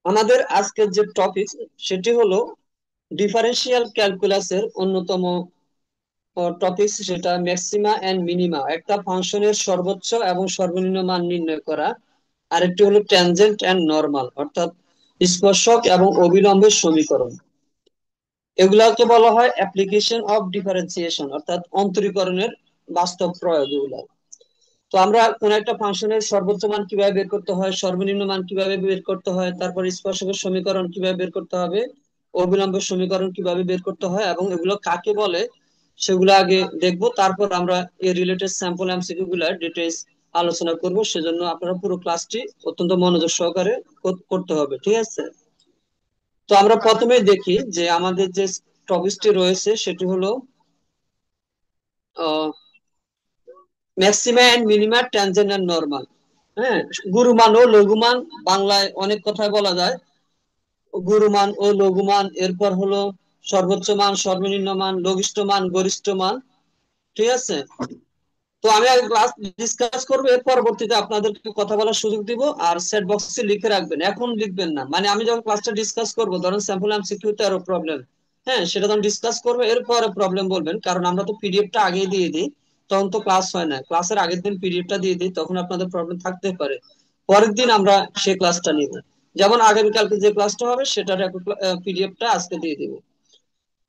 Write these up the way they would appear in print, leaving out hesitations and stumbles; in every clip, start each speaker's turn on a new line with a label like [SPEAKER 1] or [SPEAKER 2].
[SPEAKER 1] আমাদের আজকের যে টপিক সেটি হলো ডিফারেন্সিয়াল ক্যালকুলাসের অন্যতম টপিক, সেটা ম্যাক্সিমা এন্ড মিনিমা, একটা ফাংশনের সর্বোচ্চ এবং সর্বনিম্ন মান নির্ণয় করা। আরেকটি হলো ট্যানজেন্ট এন্ড নরমাল, অর্থাৎ স্পর্শক এবং অবিলম্বের সমীকরণ। এগুলাকে বলা হয় অ্যাপ্লিকেশন অফ ডিফারেন্সিয়েশন, অর্থাৎ অন্তরীকরণের বাস্তব প্রয়োগ এগুলা। তো আমরা কোন একটা ফাংশনের সর্বোচ্চ মান কিভাবে বের করতে হয়, সর্বনিম্ন মান কিভাবে বের করতে হয়, তারপর স্পর্শকের সমীকরণ কিভাবে বের করতে হবে, অবিলম্বের সমীকরণ কিভাবে বের করতে হয় এবং এগুলো কাকে বলে সেগুলো আগে দেখবো। তারপর আমরা এই রিলেটেড স্যাম্পল এমসিকিউ গুলার ডিটেইলস আলোচনা করব। সেজন্য আপনারা পুরো ক্লাসটি অত্যন্ত মনোযোগ সহকারে করতে হবে, ঠিক আছে? তো আমরা প্রথমে দেখি যে আমাদের যে টপিকটি রয়েছে সেটি হলো maxima and minima, tangent and normal. হ্যাঁ, গুরুমান ও লঘুমান, বাংলায় অনেক কথাই বলা যায়। গুরুমান ও লঘুমান, এরপর হলো সর্বোচ্চ মান, সর্বনিম্ন মান, লঘিষ্ঠ মান, গরিষ্ঠ মান, ঠিক আছে? তো আমি আগে ক্লাস ডিসকাস করবো, এর পরবর্তীতে আপনাদেরকে কথা বলার সুযোগ দিব। আর সেট বক্সে লিখে রাখবেন, এখন লিখবেন না। মানে আমি যখন ক্লাসটা ডিসকাস করবো, ধরেন স্যাম্পল এমসিকিউতে আরো প্রবলেম, হ্যাঁ, সেটা যখন ডিসকাস করবো এরপরে প্রবলেম বলবেন, কারণ আমরা তো পিডিএফটা আগেই দিয়ে দিই। তখন তো ক্লাস হয় না, ক্লাসের আগের দিন পিডিএফটা দিয়ে দিই, তখন আপনাদের প্রবলেম থাকতে পারে। পরের দিন আমরা সেই ক্লাসটা নিব। যেমন আগামীকালকে যে ক্লাসটা হবে সেটার পিডিএফটা আজকে দিয়ে দিব,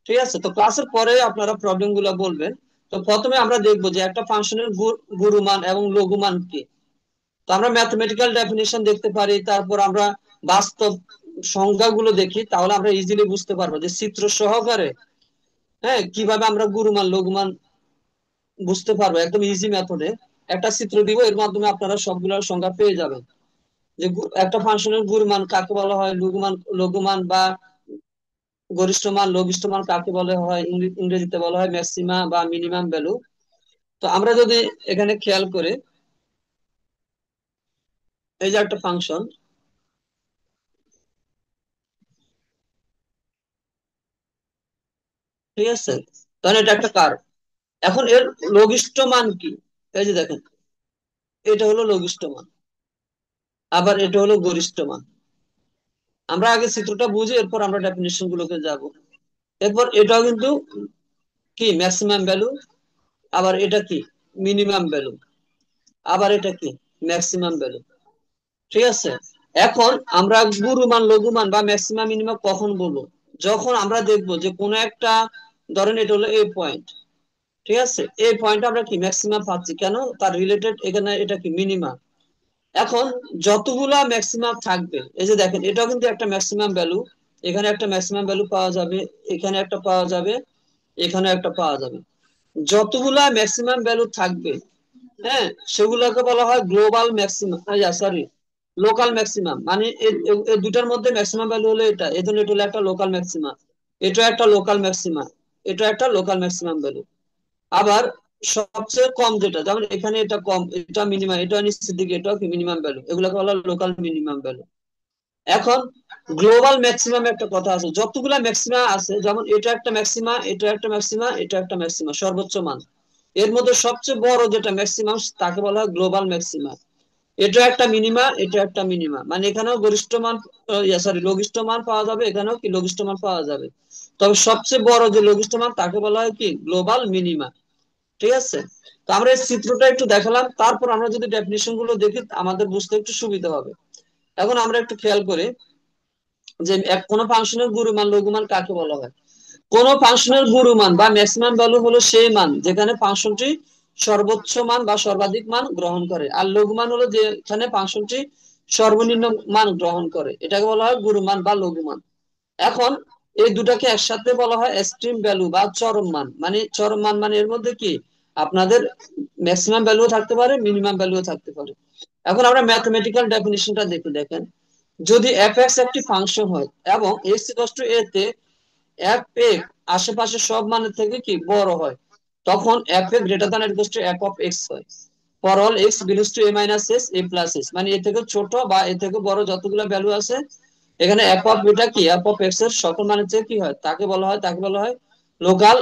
[SPEAKER 1] ঠিক আছে? তো ক্লাসের পরে আপনারা প্রবলেম গুলা বলবেন। তো প্রথমে আমরা দেখবো যে একটা ফাংশনের গুরুমান এবং লঘুমান কি। তো আমরা ম্যাথমেটিক্যাল ডেফিনেশন দেখতে পারি, তারপর আমরা বাস্তব সংজ্ঞাগুলো দেখি, তাহলে আমরা ইজিলি বুঝতে পারবো যে চিত্র সহকারে, হ্যাঁ, কিভাবে আমরা গুরুমান লঘুমান বুঝতে পারবো। একদম ইজি মেথডে একটা চিত্র দিব, এর মাধ্যমে আপনারা সবগুলোর সংজ্ঞা পেয়ে যাবেন। যে একটা ফাংশনের গুরুমান কাকে বলা হয়, লঘুমান লঘুমান বা গরিষ্ঠ মান লঘিষ্ঠ মান কাকে বলা হয়, ইংরেজিতে বলা হয় ম্যাক্সিমা বা মিনিমাম ভ্যালু। তো আমরা যদি এখানে খেয়াল করে, এই যে একটা ফাংশন, ঠিক আছে, তাহলে এটা একটা কার্ভ। এখন এর লঘিষ্ঠ মান কি? এই যে দেখেন, এটা হলো লঘিষ্ঠ মান, আবার এটা হলো গরিষ্ঠ মান। আমরা আগে চিত্রটা বুঝি, এরপর আমরা ডেফিনেশন গুলোকে যাব। এরপর এটাও কিন্তু কি ম্যাক্সিমাম ভ্যালু, আবার এটা কি মিনিমাম ভ্যালু, আবার এটা কি ম্যাক্সিমাম ভ্যালু, ঠিক আছে? এখন আমরা গুরুমান লঘুমান বা ম্যাক্সিমাম মিনিমাম কখন বলবো? যখন আমরা দেখবো যে কোনো একটা, ধরেন এটা হলো এ পয়েন্ট, ঠিক আছে, এই পয়েন্ট আমরা কি ম্যাক্সিমাম পাচ্ছি, কেন? তার রিলেটেড এখানে এটা কি মিনিমাম। এখন যতগুলা ম্যাক্সিমাম থাকবে, এই যে দেখেন এটাও কিন্তু একটা ম্যাক্সিমাম ভ্যালু, এখানে একটা ম্যাক্সিমাম ভ্যালু পাওয়া যাবে, এখানে একটা পাওয়া যাবে, এখানে একটা পাওয়া যাবে। যতগুলা ম্যাক্সিমাম ভ্যালু থাকবে, হ্যাঁ, সেগুলোকে বলা হয় global maximum, sorry, local maximum. মানে এই দুটার মধ্যে ম্যাক্সিমাম ভ্যালু হলো এটা, এই জন্য এটা হলো একটা লোকাল ম্যাক্সিমাম। এটা একটা লোকাল ম্যাক্সিমাম, এটা একটা লোকাল ম্যাক্সিমাম ভ্যালু। আবার সবচেয়ে কম যেটা, যেমন এখানে এটা কম, এটা মিনিমাম, এটা নিচের দিকে, এটাও কি মিনিমাম ভ্যালু, এগুলোকে বলা হয় লোকাল মিনিমাম ভ্যালু। এখন গ্লোবাল ম্যাক্সিমাম একটা কথা আছে, যতগুলা ম্যাক্সিমা আছে, যেমন এটা একটা ম্যাক্সিমা, এটা একটা ম্যাক্সিমা, এটা একটা ম্যাক্সিমা, সর্বোচ্চ মান। এর মধ্যে সবচেয়ে বড় যেটা ম্যাক্সিমাম তাকে বলা হয় গ্লোবাল ম্যাক্সিমা। এটা একটা মিনিমা, এটা একটা মিনিমা, মানে এখানেও গরিষ্ঠ মান, সরি, লঘিষ্ঠ মান পাওয়া যাবে, এখানেও কি লঘিষ্ঠ মান পাওয়া যাবে। তবে সবচেয়ে বড় যে লঘিষ্ঠ মান তাকে বলা হয় কি গ্লোবাল মিনিমা, ঠিক আছে? তো আমরা এই চিত্রটা একটু দেখালাম, তারপর আমরা যদি ডেফিনিশন গুলো দেখি আমাদের বুঝতে একটু সুবিধা হবে। এখন আমরা একটু খেয়াল করি যে কোন ফাংশনের গুরুমান লঘুমান কাকে বলা হয়। কোন ফাংশনের গুরুমান বা ম্যাক্সিমাম ভ্যালু হলো সেই মান যেখানে ফাংশনটি সর্বোচ্চ মান বা সর্বাধিক মান গ্রহণ করে, আর লঘুমান হলো যেখানে ফাংশনটি সর্বনিম্ন মান গ্রহণ করে, এটাকে বলা হয় গুরুমান বা লঘুমান। এখন এই দুটাকে একসাথে বলা হয় এক্সট্রিম ভ্যালু বা চরম মান। মানে চরম মান মানে এর মধ্যে কি আপনাদের ম্যাক্সিমাম ভ্যালুও থাকতে পারে, মিনিমাম ভ্যালুও থাকতে পারে। এখন আমরা ম্যাথমেটিক্যাল ডেফিনিশনটা দেখে দেখেন, যদি এফ এক্স একটি ফাংশন হয় এবং এক্স ইকুয়াল টু এ তে এফ এ আশেপাশে সব মানের থেকে কি বড় হয়, তখন f a greater than equal to F of x হয়। For all x belongs to a minus s a plus s, মানে এ থেকে ছোট বা এ থেকে বড় যতগুলো ভ্যালু আছে, এখানে এফ অফ বিটা কি এফ অফ এক্স এর সকল মানের চেয়ে কি হয় তাকে বলা হয় লোকাল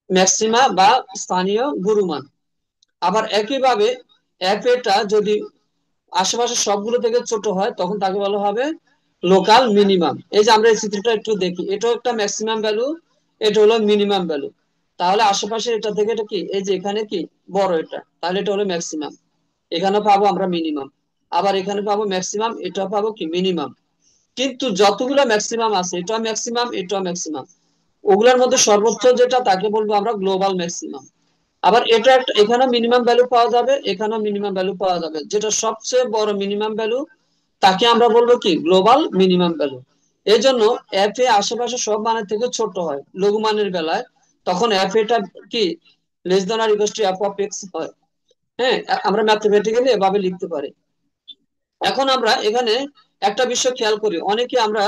[SPEAKER 1] ম্যাক্সিমা বা স্থানীয় গুরুমান। আবার একইভাবে এফ এটা যদি আশেপাশে সবগুলো থেকে ছোট হয় তখন তাকে বলা হবে লোকাল মিনিমাম। এই যে আমরা এই চিত্রটা একটু দেখি, এটাও একটা ম্যাক্সিমাম ভ্যালু, এটা হলো মিনিমাম ভ্যালু। তাহলে আশেপাশে এটা থেকে এটা কি, এই যে এখানে কি বড় এটা, তাহলে এটা হলো ম্যাক্সিমাম। এখানে পাবো আমরা মিনিমাম, আবার এখানে পাবো ম্যাক্সিমাম, এটা পাবো কি মিনিমাম। কিন্তু যতগুলো ম্যাক্সিমাম আছে, এটা ম্যাক্সিমাম, এটা ম্যাক্সিমাম, ওগুলোর মধ্যে সর্বোচ্চ যেটা তাকে বলবো আমরা গ্লোবাল ম্যাক্সিমাম। আবার এটা একটা, এখানে মিনিমাম ভ্যালু পাওয়া যাবে, এখানেও মিনিমাম ভ্যালু পাওয়া যাবে, যেটা সবচেয়ে বড় মিনিমাম ভ্যালু তাকে আমরা বলবো কি গ্লোবাল মিনিমাম ভ্যালু। এই জন্য এফ এ আশেপাশে সব মানের থেকে ছোট হয় লঘু মানের বেলায়, তখন এফ এটা কি লেস দেন আর equal to F of x হয়। হ্যাঁ, আমরা ম্যাথমেটিক্যালি এভাবে লিখতে পারি। এখন আমরা এখানে একটা বিষয় খেয়াল করি, অনেকে আমরা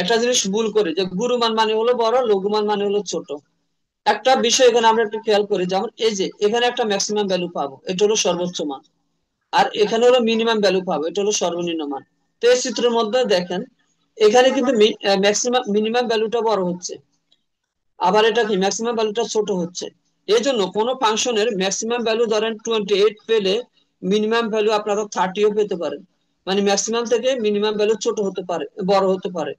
[SPEAKER 1] একটা জিনিস ভুল করি যে গুরুমান মানে হলো বড়, লঘুমান মানে হলো ছোট। একটা বিষয় এখানে আমরা একটু খেয়াল করি, যেমন এই যে এখানে একটা ম্যাক্সিমাম ভ্যালু পাবো, এটা হলো সর্বোচ্চ মান, আর এখানে হলো মিনিমাম ভ্যালু পাবো, এটা হলো সর্বনিম্ন মান। তো এই চিত্রের মধ্যে দেখেন এখানে কিন্তু ম্যাক্সিমাম মিনিমাম ভ্যালুটা বড় হচ্ছে, আবার এটা কি ম্যাক্সিমাম ভ্যালুটা ছোট হচ্ছে। এই জন্য কোনো ফাংশনের ম্যাক্সিমাম ভ্যালু ধরেন 28 পেলে মিনিমাম ভ্যালু আপনারা 30ও পেতে পারেন। মানে ম্যাক্সিমাম থেকে মিনিমাম ভ্যালু ছোট হতে পারে, বড় হতে পারে।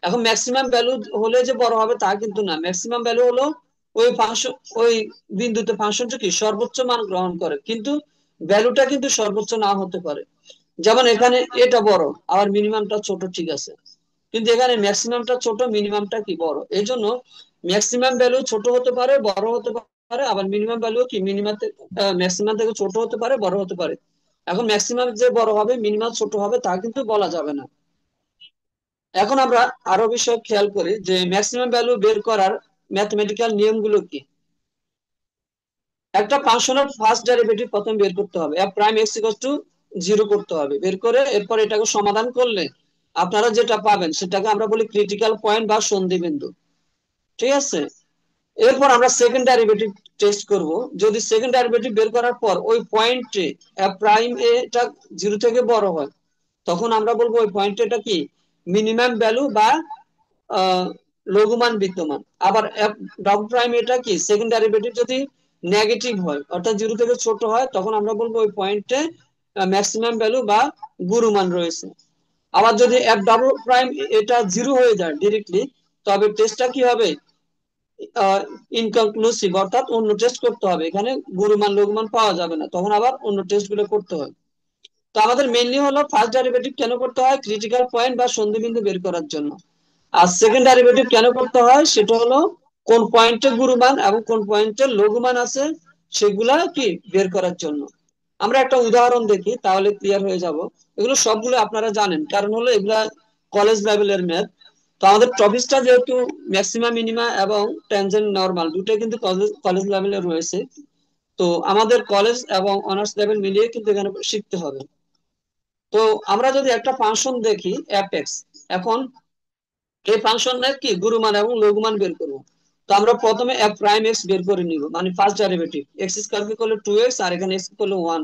[SPEAKER 1] এখন ম্যাক্সিমাম ভ্যালু হলে যে বড় হবে তা কিন্তু না, ম্যাক্সিমাম ভ্যালু হলো ওই ফাংশন, ওই বিন্দুতে ফাংশনটা কি সর্বোচ্চ মান গ্রহণ করে, কিন্তু ভ্যালুটা কিন্তু সর্বোচ্চ না হতে পারে। যেমন এখানে এটা বড়, আবার মিনিমামটা ছোট, ঠিক আছে, কিন্তু এখানে ম্যাক্সিমামটা ছোট, মিনিমামটা কি বড়। এই জন্য ম্যাক্সিমাম ভ্যালু ছোট হতে পারে, বড় হতে পারে, আবার মিনিমাম ভ্যালু কি মিনিমাম ম্যাক্সিমাম থেকে ছোট হতে পারে, বড় হতে পারে। এখন ম্যাক্সিমাম যে বড় হবে, মিনিমাম ছোট হবে তা কিন্তু বলা যাবে না। এখন আমরা আরো বিষয় খেয়াল করি যে ম্যাক্সিমাম ভ্যালু বের করার ম্যাথমেটিক্যাল নিয়মগুলো কি। একটা ফাংশনের ফার্স্ট ডেরিভেটিভ প্রথম বের করতে হবে, F prime x equal to 0 করতে হবে, বের করে এরপর এটাকে সমাধান করলে আপনারা যেটা পাবেন সেটাকে আমরা বলি ক্রিটিক্যাল পয়েন্ট বা সন্ধি বিন্দু। ঠিক আছে, এরপর আমরা সেকেন্ড ডেরিভেটিভ টেস্ট করব। যদি সেকেন্ড ডেরিভেটিভ বের করার পর ওই পয়েন্টে এফ প্রাইম এটা 0 থেকে বড় হয়, তখন আমরা বলবো ওই পয়েন্টে এটা কি মিনিমাম ভ্যালু বা লঘুমান বিদ্যমান। আবার এফ ডাবল প্রাইম এটা কি সেকেন্ড ডেরিভেটিভ যদি নেগেটিভ হয়, অর্থাৎ 0 থেকে ছোট হয়, তখন আমরা বলবো ওই পয়েন্টে ম্যাক্সিমাম ভ্যালু বা গুরুমান রয়েছে। আবার যদি এফ ডাবল প্রাইম এটা 0 হয়ে যায় ডিরেক্টলি, তবে টেস্টটা কি হবে ইনকনক্লুসিভ, অর্থাৎ অন্য টেস্ট করতে হবে, এখানে গুরুমান লঘুমান পাওয়া যাবে না, তখন আবার অন্য টেস্ট গুলো করতে হয়। তো আমাদের মেইনলি হলো ফার্স্ট ডেরিভেটিভ কেন করতে হয়, ক্রিটিক্যাল পয়েন্ট বা সন্ধিবিন্দু বের করার জন্য। আর সেকেন্ড ডেরিভেটিভ কেন করতে হয়, সেটা হলো কোন পয়েন্টে গুরুমান এবং কোন পয়েন্টে লঘুমান আছে সেগুলা কি বের করার জন্য। আমরা একটা উদাহরণ দেখি, তাহলে ক্লিয়ার হয়ে যাব। এগুলো সবগুলো আপনারা জানেন, কারণ হলো এগুলা কলেজ লেভেলের ম্যাথ। তো আমাদের টপিকসটা যেহেতু ম্যাক্সিমা মিনিমা এবং ট্যানজেন্ট নরমাল দুটোই কিন্তু কলেজ লেভেলে রয়েছে, তো আমাদের কলেজ এবং অনার্স লেভেল মিলিয়ে কিন্তু এখানে শিখতে হবে। তো আমরা যদি একটা ফাংশন দেখি এফ এক্স, এখন এই ফাংশনের কি গুরুমান এবং লঘুমান বের করবো। তো আমরা প্রথমে এফ প্রাইম এক্স বের করে নিব, মানে ফার্স্ট ডেরিভেটিভ, এক্স স্কয়ার কে করলে 2x, আর এখানে এক্স করলে 1,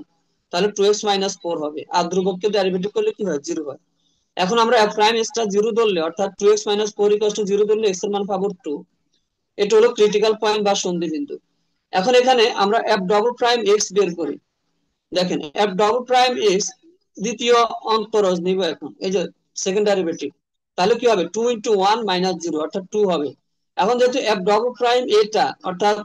[SPEAKER 1] তাহলে 2x মাইনাস 4 হবে, আর ধ্রুবককে ডেরিভেটিভ করলে কি হয় 0 হয়। এখন আমরা এফ প্রাইম এক্স টা 0 ধরলে, অর্থাৎ 2x মাইনাস 4 ইকুয়াল টু 0 ধরলে এক্স এর মান পাবো 2। এটা হলো ক্রিটিক্যাল পয়েন্ট বা সন্ধি বিন্দু। এখন এখানে আমরা এফ ডবল প্রাইম এক্স বের করি। দেখেন এফ ডবল প্রাইম এক্স দ্বিতীয় অন্তরজ নিব এখন, এই যে সেকেন্ড ডেরিভেটিভ, তাহলে কি হবে 2 ইন্টু 1 মাইনাস 0, অর্থাৎ 2 হবে। এখন যেহেতু এফ ডবল প্রাইম এটা, অর্থাৎ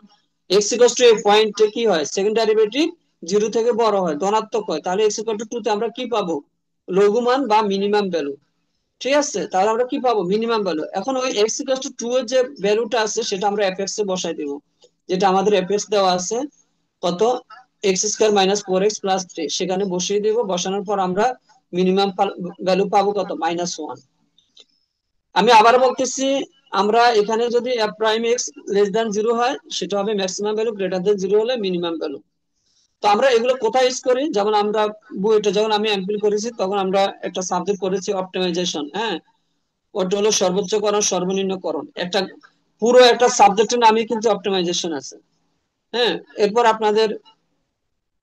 [SPEAKER 1] এক্স ইকুয়াল টু এই পয়েন্টে কি হয় সেকেন্ড ডেরিভেটিভ 0 থেকে বড় হয়, ধনাত্মক হয়, তাহলে এক্স ইকুয়াল টু 2 তে আমরা কি পাবো লঘুমান বা মিনিমাম ভ্যালু। ঠিক আছে, তাহলে আমরা কি পাবো মিনিমাম ভ্যালু। এখন ওই এক্স ইকুয়াল টু 2 এর যে ভ্যালুটা আছে সেটা আমরা এফ এক্স এ বসাই দিব, যেটা আমাদের এফ এক্স দেওয়া আছে কত, x square minus 4x plus 3, সেখানে বসিয়ে দিব। বসানোর পর আমরা মিনিমাম ভ্যালু পাবো কত -1। আমি আবার বলতেছি, আমরা এখানে যদি F prime x less than 0 হয় সেটা হবে ম্যাক্সিমাম ভ্যালু, গ্রেটার দ্যান 0 হলে মিনিমাম ভ্যালু। তো আমরা এগুলো কোথায় ইউজ করি, যেমন আমরা বইটা যখন আমি এমফিল করেছি তখন আমরা একটা সাবজেক্ট পড়েছি অপটিমাইজেশন। হ্যাঁ, ওটা হলো সর্বোচ্চকরণ সর্বনিম্নকরণ, একটা পুরো একটা সাবজেক্টের নামই কিন্তু অপটিমাইজেশন আছে। হ্যাঁ, এরপর আপনাদের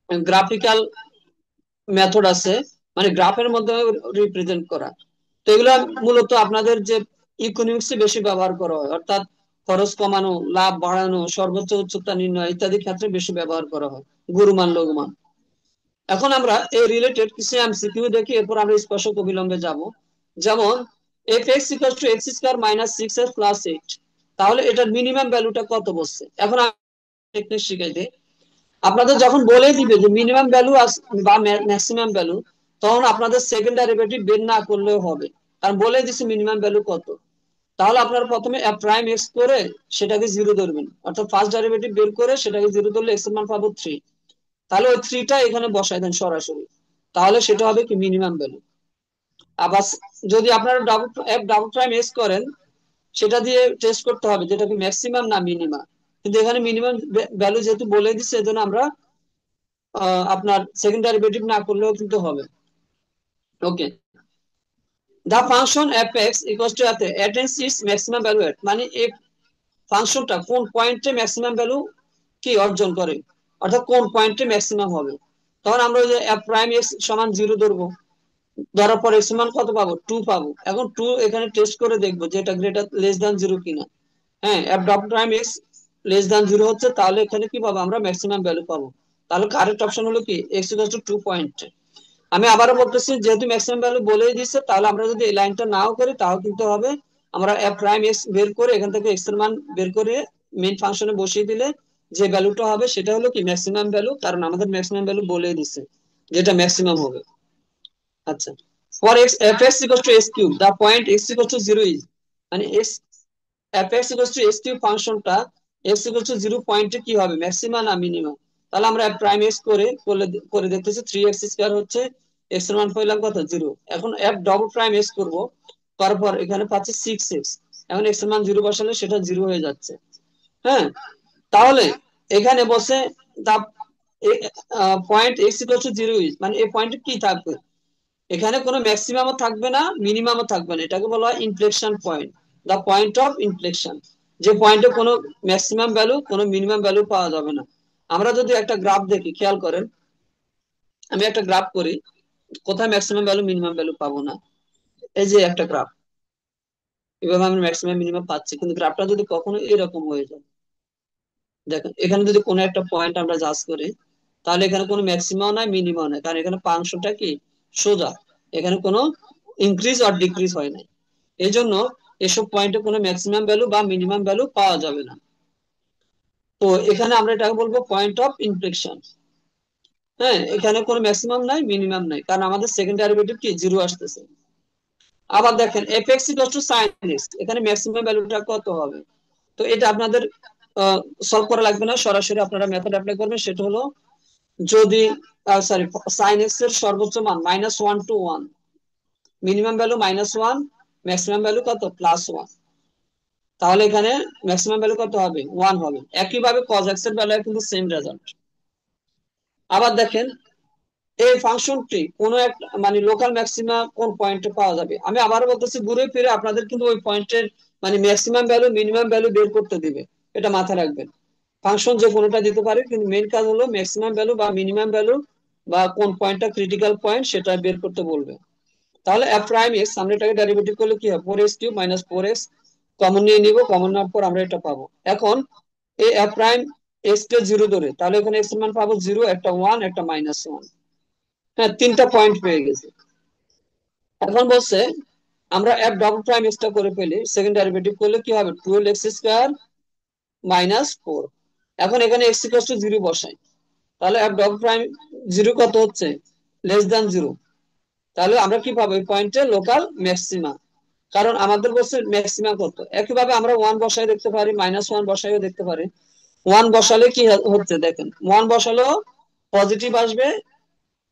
[SPEAKER 1] গ্রাফিক্যাল মেথড আছে, মানে গ্রাফের মধ্যে রিপ্রেজেন্ট করা। তো এগুলো মূলত আপনাদের যে ইকোনমিক্সে বেশি ব্যবহার করা হয়, অর্থাৎ খরচ কমানো, লাভ বাড়ানো, সর্বোচ্চ উচ্চতা নির্ণয় ইত্যাদি ক্ষেত্রে বেশি ব্যবহার করা হয় গুরুমান লঘুমান। এখন আমরা এই রিলেটেড কিছু এমসিকিউ দেখি, এরপর আমরা স্পর্শক অবিলম্বে যাব। যেমন F x equal to x square minus 6x plus 8, তাহলে এটার মিনিমাম ভ্যালুটা কত বসছে? এখন টেকনিক শিখাই দিই। আপনাদের যখন বলে দিবে যে মিনিমাম ভ্যালু বা ম্যাক্সিমাম ভ্যালু, তখন আপনাদের সেকেন্ড ডেরিভেটিভ বের না করলেও হবে, কারণ বলে দিছে মিনিমাম ভ্যালু কত। তাহলে আপনারা প্রথমে প্রাইম এক্স করে সেটাকে জিরো ধরবেন, অর্থাৎ ফার্স্ট ডেরিভেটিভ বের করে সেটাকে জিরো ধরলে এক্স এর মান পাবো 3। তাহলে ওই 3টা এখানে বসাই দেন সরাসরি, তাহলে সেটা হবে কি মিনিমাম ভ্যালু। আবার যদি আপনারা ডাবল প্রাইম এক্স করেন, সেটা দিয়ে টেস্ট করতে হবে যেটা কি ম্যাক্সিমাম না মিনিমাম, কিন্তু এখানে মিনিমাম ভ্যালু যেহেতু বলে দিচ্ছে, এজন্য আমরা আপনার সেকেন্ড ডেরিভেটিভ না করলেও কিন্তু হবে। ওকে, the function f(x) equals to attains its maximum value at, মানে এই ফাংশনটা কোন পয়েন্টে ম্যাক্সিমাম ভ্যালু কি অর্জন করে, অর্থাৎ কোন পয়েন্টে ম্যাক্সিমাম হবে। তখন আমরা ওই যে f প্রাইম x সমান 0 ধরবো, ধরার পর x সমান কত পাবো? 2 পাবো। এখন 2 এখানে টেস্ট করে দেখবো যে এটা গ্রেটার লেস দ্যান 0 কিনা। হ্যাঁ, f dot prime x less than 0 হচ্ছে, তাহলে এখানে কি পাবো? আমরা ম্যাক্সিমাম ভ্যালু পাবো। তাহলে কারেক্ট অপশন হলো কি x ইকুয়াল টু 2 পয়েন্ট। আমি আবারও বলতেছি, যেহেতু ম্যাক্সিমাম ভ্যালু বলেই দিচ্ছে, তাহলে আমরা যদি এই লাইনটা নাও করি তাও কিন্তু হবে। আমরা f প্রাইম x বের করে এখান থেকে x এর মান বের করে মেইন ফাংশনে বসিয়ে দিলে যে ভ্যালুটা হবে সেটা হলো কি ম্যাক্সিমাম ভ্যালু, কারণ আমাদের ম্যাক্সিমাম ভ্যালু বলেই দিচ্ছে যেটা ম্যাক্সিমাম হবে। আচ্ছা, for x f(x) equals to s cube, the point x equals to 0 is, মানে x f(x) equals to s cube ফাংশনটা x equals to 0 পয়েন্টে কি হবে, ম্যাক্সিমাম না মিনিমাম। তাহলে আমরা f প্রাইম x করে দেখতেছি 3x স্কয়ার হচ্ছে, x এর মান পেলাম কত? 0। এখন f ডবল প্রাইম x করব, তারপর এখানে পাচ্ছি 6x। এখন x এর মান 0 বসালে সেটা 0 হয়ে যাচ্ছে। হ্যাঁ, তাহলে এখানে বসে the point x equals to 0 is, মানে এই পয়েন্টে কি থাকবে? এখানে কোনো ম্যাক্সিমামও থাকবে না, মিনিমামও থাকবে না, এটাকে বলা হয় inflection point, the point of inflection, যে পয়েন্টে কোনো ম্যাক্সিমাম ভ্যালু কোনো মিনিমাম ভ্যালু পাওয়া যাবে না। আমরা যদি একটা গ্রাফ দেখি, খেয়াল করেন, আমি একটা গ্রাফ করি, কোথায় ম্যাক্সিমাম ভ্যালু মিনিমাম ভ্যালু পাবো না। এই যে একটা গ্রাফ, এভাবে আমি ম্যাক্সিমাম মিনিমাম পাচ্ছি, কিন্তু গ্রাফটা যদি কখনো এরকম হয়ে যায়, দেখেন এখানে যদি কোনো একটা পয়েন্ট আমরা জাজ করি, তাহলে এখানে কোনো ম্যাক্সিমাম নাই মিনিমাম নাই, কারণ এখানে ফাংশনটা কি সোজা, এখানে কোনো ইনক্রিজ আর ডিক্রিজ হয় নাই। এই জন্য এসব পয়েন্টে কোনো ম্যাক্সিমাম ভ্যালু বা মিনিমাম ভ্যালু পাওয়া যাবে না। তো এখানে আমরা এটাকে বলবো পয়েন্ট অফ ইনফ্লেকশন। হ্যাঁ, এখানে কোনো ম্যাক্সিমাম নাই মিনিমাম নাই, কারণ আমাদের সেকেন্ড ডেরিভেটিভ কি 0 আসতেছে। আবার দেখেন f(x) equal two sin x, এখানে ম্যাক্সিমাম ভ্যালুটা কত হবে? তো এটা আপনাদের সলভ করা লাগবে না, সরাসরি আপনারা মেথড অ্যাপ্লাই করবেন। সেটা হলো, যদি সরি sin x এর সর্বোচ্চ মান -1 to 1, minimum value -1, maximum value কত? +1, তাহলে এখানে ম্যাক্সিমাম ভ্যালু কত হবে? 1 হবে। একইভাবে cos x এর বেলায় কিন্তু সেম রেজাল্ট। আবার দেখেন এই ফাংশনটি কোন এক মানে লোকাল ম্যাক্সিমা কোন পয়েন্টে পাওয়া যাবে। আমি আবারও বলতেছি, ঘুরে ফিরে আপনাদের কিন্তু ওই পয়েন্টের মানে ম্যাক্সিমাম ভ্যালু মিনিমাম ভ্যালু বের করতে দিবে, এটা মাথায় রাখবেন। ফাংশন যে কোনোটা দিতে পারে, কিন্তু মেইন কাজ হলো ম্যাক্সিমাম ভ্যালু বা মিনিমাম ভ্যালু বা কোন পয়েন্টটা ক্রিটিক্যাল পয়েন্ট সেটা বের করতে বলবে। তাহলে f প্রাইম x, আমরা এটাকে ডেরিভেটিভ করলে কি হবে? 4x cube minus 4x common নিয়ে নিব, কমন নেওয়ার পর আমরা এটা পাবো। এখন এই f প্রাইম x কে 0 ধরে, তাহলে এখানে x এর মান পাবো 0, একটা 1, একটা -1। হ্যাঁ, 3টা পয়েন্ট পেয়ে গেছে। এখন বলছে আমরা f ডবল প্রাইম x টা করে পেলে সেকেন্ড ডেরিভেটিভ করলে কি হবে? 12x square minus 4। এখন এখানে x ইকুয়াল টু 0 বসাই, তাহলে f ডবল প্রাইম 0 কত হচ্ছে? Less than 0। তাহলে আমরা কি পাবো? এই পয়েন্টে লোকাল ম্যাক্সিমা, কারণ আমাদের বলছে ম্যাক্সিমা কত। একইভাবে আমরা 1 বসাই দেখতে পারি, -1 বসাইও দেখতে পারি। 1 বসালে কি হচ্ছে দেখেন, 1 বসালেও পজিটিভ আসবে,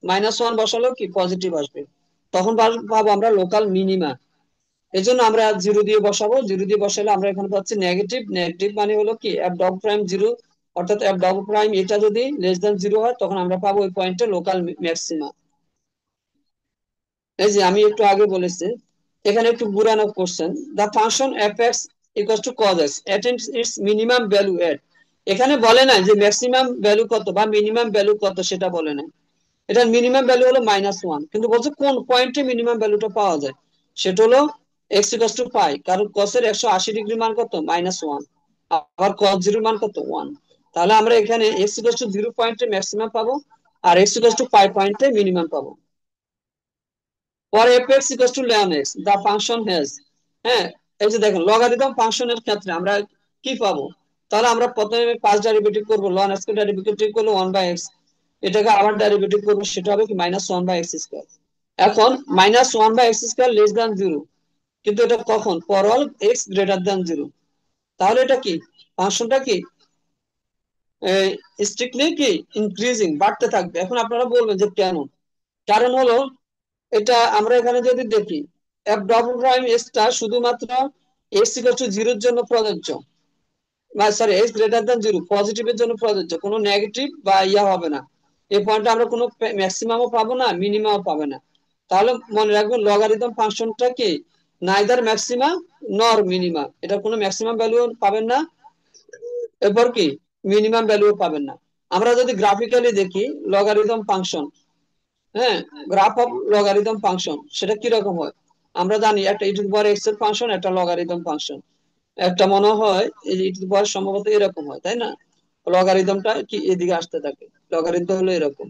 [SPEAKER 1] -1 বসালেও কি পজিটিভ আসবে, তখন পাবো আমরা লোকাল মিনিমা। এই জন্য আমরা 0 দিয়ে বসাবো, 0 দিয়ে বসালে আমরা এখানে পাচ্ছি নেগেটিভ। নেগেটিভ মানে হলো কি f ডবল প্রাইম 0, অর্থাৎ f ডবল প্রাইম এটা যদি লেস দ্যান 0 হয়, তখন আমরা পাবো ওই পয়েন্টে লোকাল ম্যাক্সিমা। এই যে আমি একটু আগে বলেছি, এখানে একটু বুরানো question, the function f(x) equal to cos x attains its minimum value at, এখানে বলে না যে ম্যাক্সিমাম ভ্যালু কত বা মিনিমাম ভ্যালু কত, সেটা বলে না। এটার মিনিমাম ভ্যালু হলো -1, কিন্তু বলছে কোন পয়েন্টে মিনিমাম ভ্যালুটা পাওয়া যায়, সেটা হলো x ইকুয়াল টু পাই, কারণ cos এর 180 ডিগ্রি মান কত? -1, আবার cos 0 মান কত? 1। তাহলে আমরা এখানে x ইকুয়াল টু 0 পয়েন্টে ম্যাক্সিমাম পাবো, আর x ইকুয়াল টু পাই পয়েন্টে মিনিমাম পাবো। For f(x) equals to ln x, the function has হ্যাঁ, এই যে দেখেন লগারিদম ফাংশনের ক্ষেত্রে আমরা কি পাবো? তাহলে আমরা প্রথমে পাঁচ ডেরিভেটিভ করবো, লন এক্স কে ডেরিভেটিভ করলে 1/x, এটাকে আবার ডেরিভেটিভ করবো, সেটা হবে কি -1/x²। এখন -1/x² লেস দ্যান 0, কিন্তু এটা কখন? For all x greater than 0। তাহলে এটা কি, ফাংশনটা কি স্ট্রিক্টলি কি ইনক্রিজিং, বাড়তে থাকবে। এখন আপনারা বলবেন যে কেন? কারণ হলো, এটা আমরা এখানে যদি দেখি, এফ ডবল প্রাইম এক্সটা শুধুমাত্র এক্স ইকুয়াল টু 0-র জন্য প্রযোজ্য, সরি এক্স গ্রেটার দ্যান 0 পজিটিভের জন্য প্রযোজ্য, কোনো নেগেটিভ বা ইয়া হবে না। এই পয়েন্টে আমরা কোনো ম্যাক্সিমামও পাবো না, মিনিমামও পাবে না। তাহলে মনে রাখবেন লগারিদম ফাংশনটা কি নাইদার ম্যাক্সিমা নর মিনিমা, এটা কোনো ম্যাক্সিমাম ভ্যালু পাবেন না, এরপর কি মিনিমাম ভ্যালু পাবেন না। আমরা যদি গ্রাফিক্যালি দেখি লগারিদম ফাংশন, হ্যাঁ, গ্রাফ অফ লগারিদম ফাংশন সেটা কি রকম হয়? আমরা জানি একটা ই টু দি পাওয়ার এক্স এর ফাংশন, একটা লগারিদম ফাংশন, একটা মনে হয় এই ই টু দি পাওয়ার সম্ভবত এরকম হয়, তাই না? লগারিদমটা কি এদিকে আসতে থাকে, লগারিদম হলো এরকম,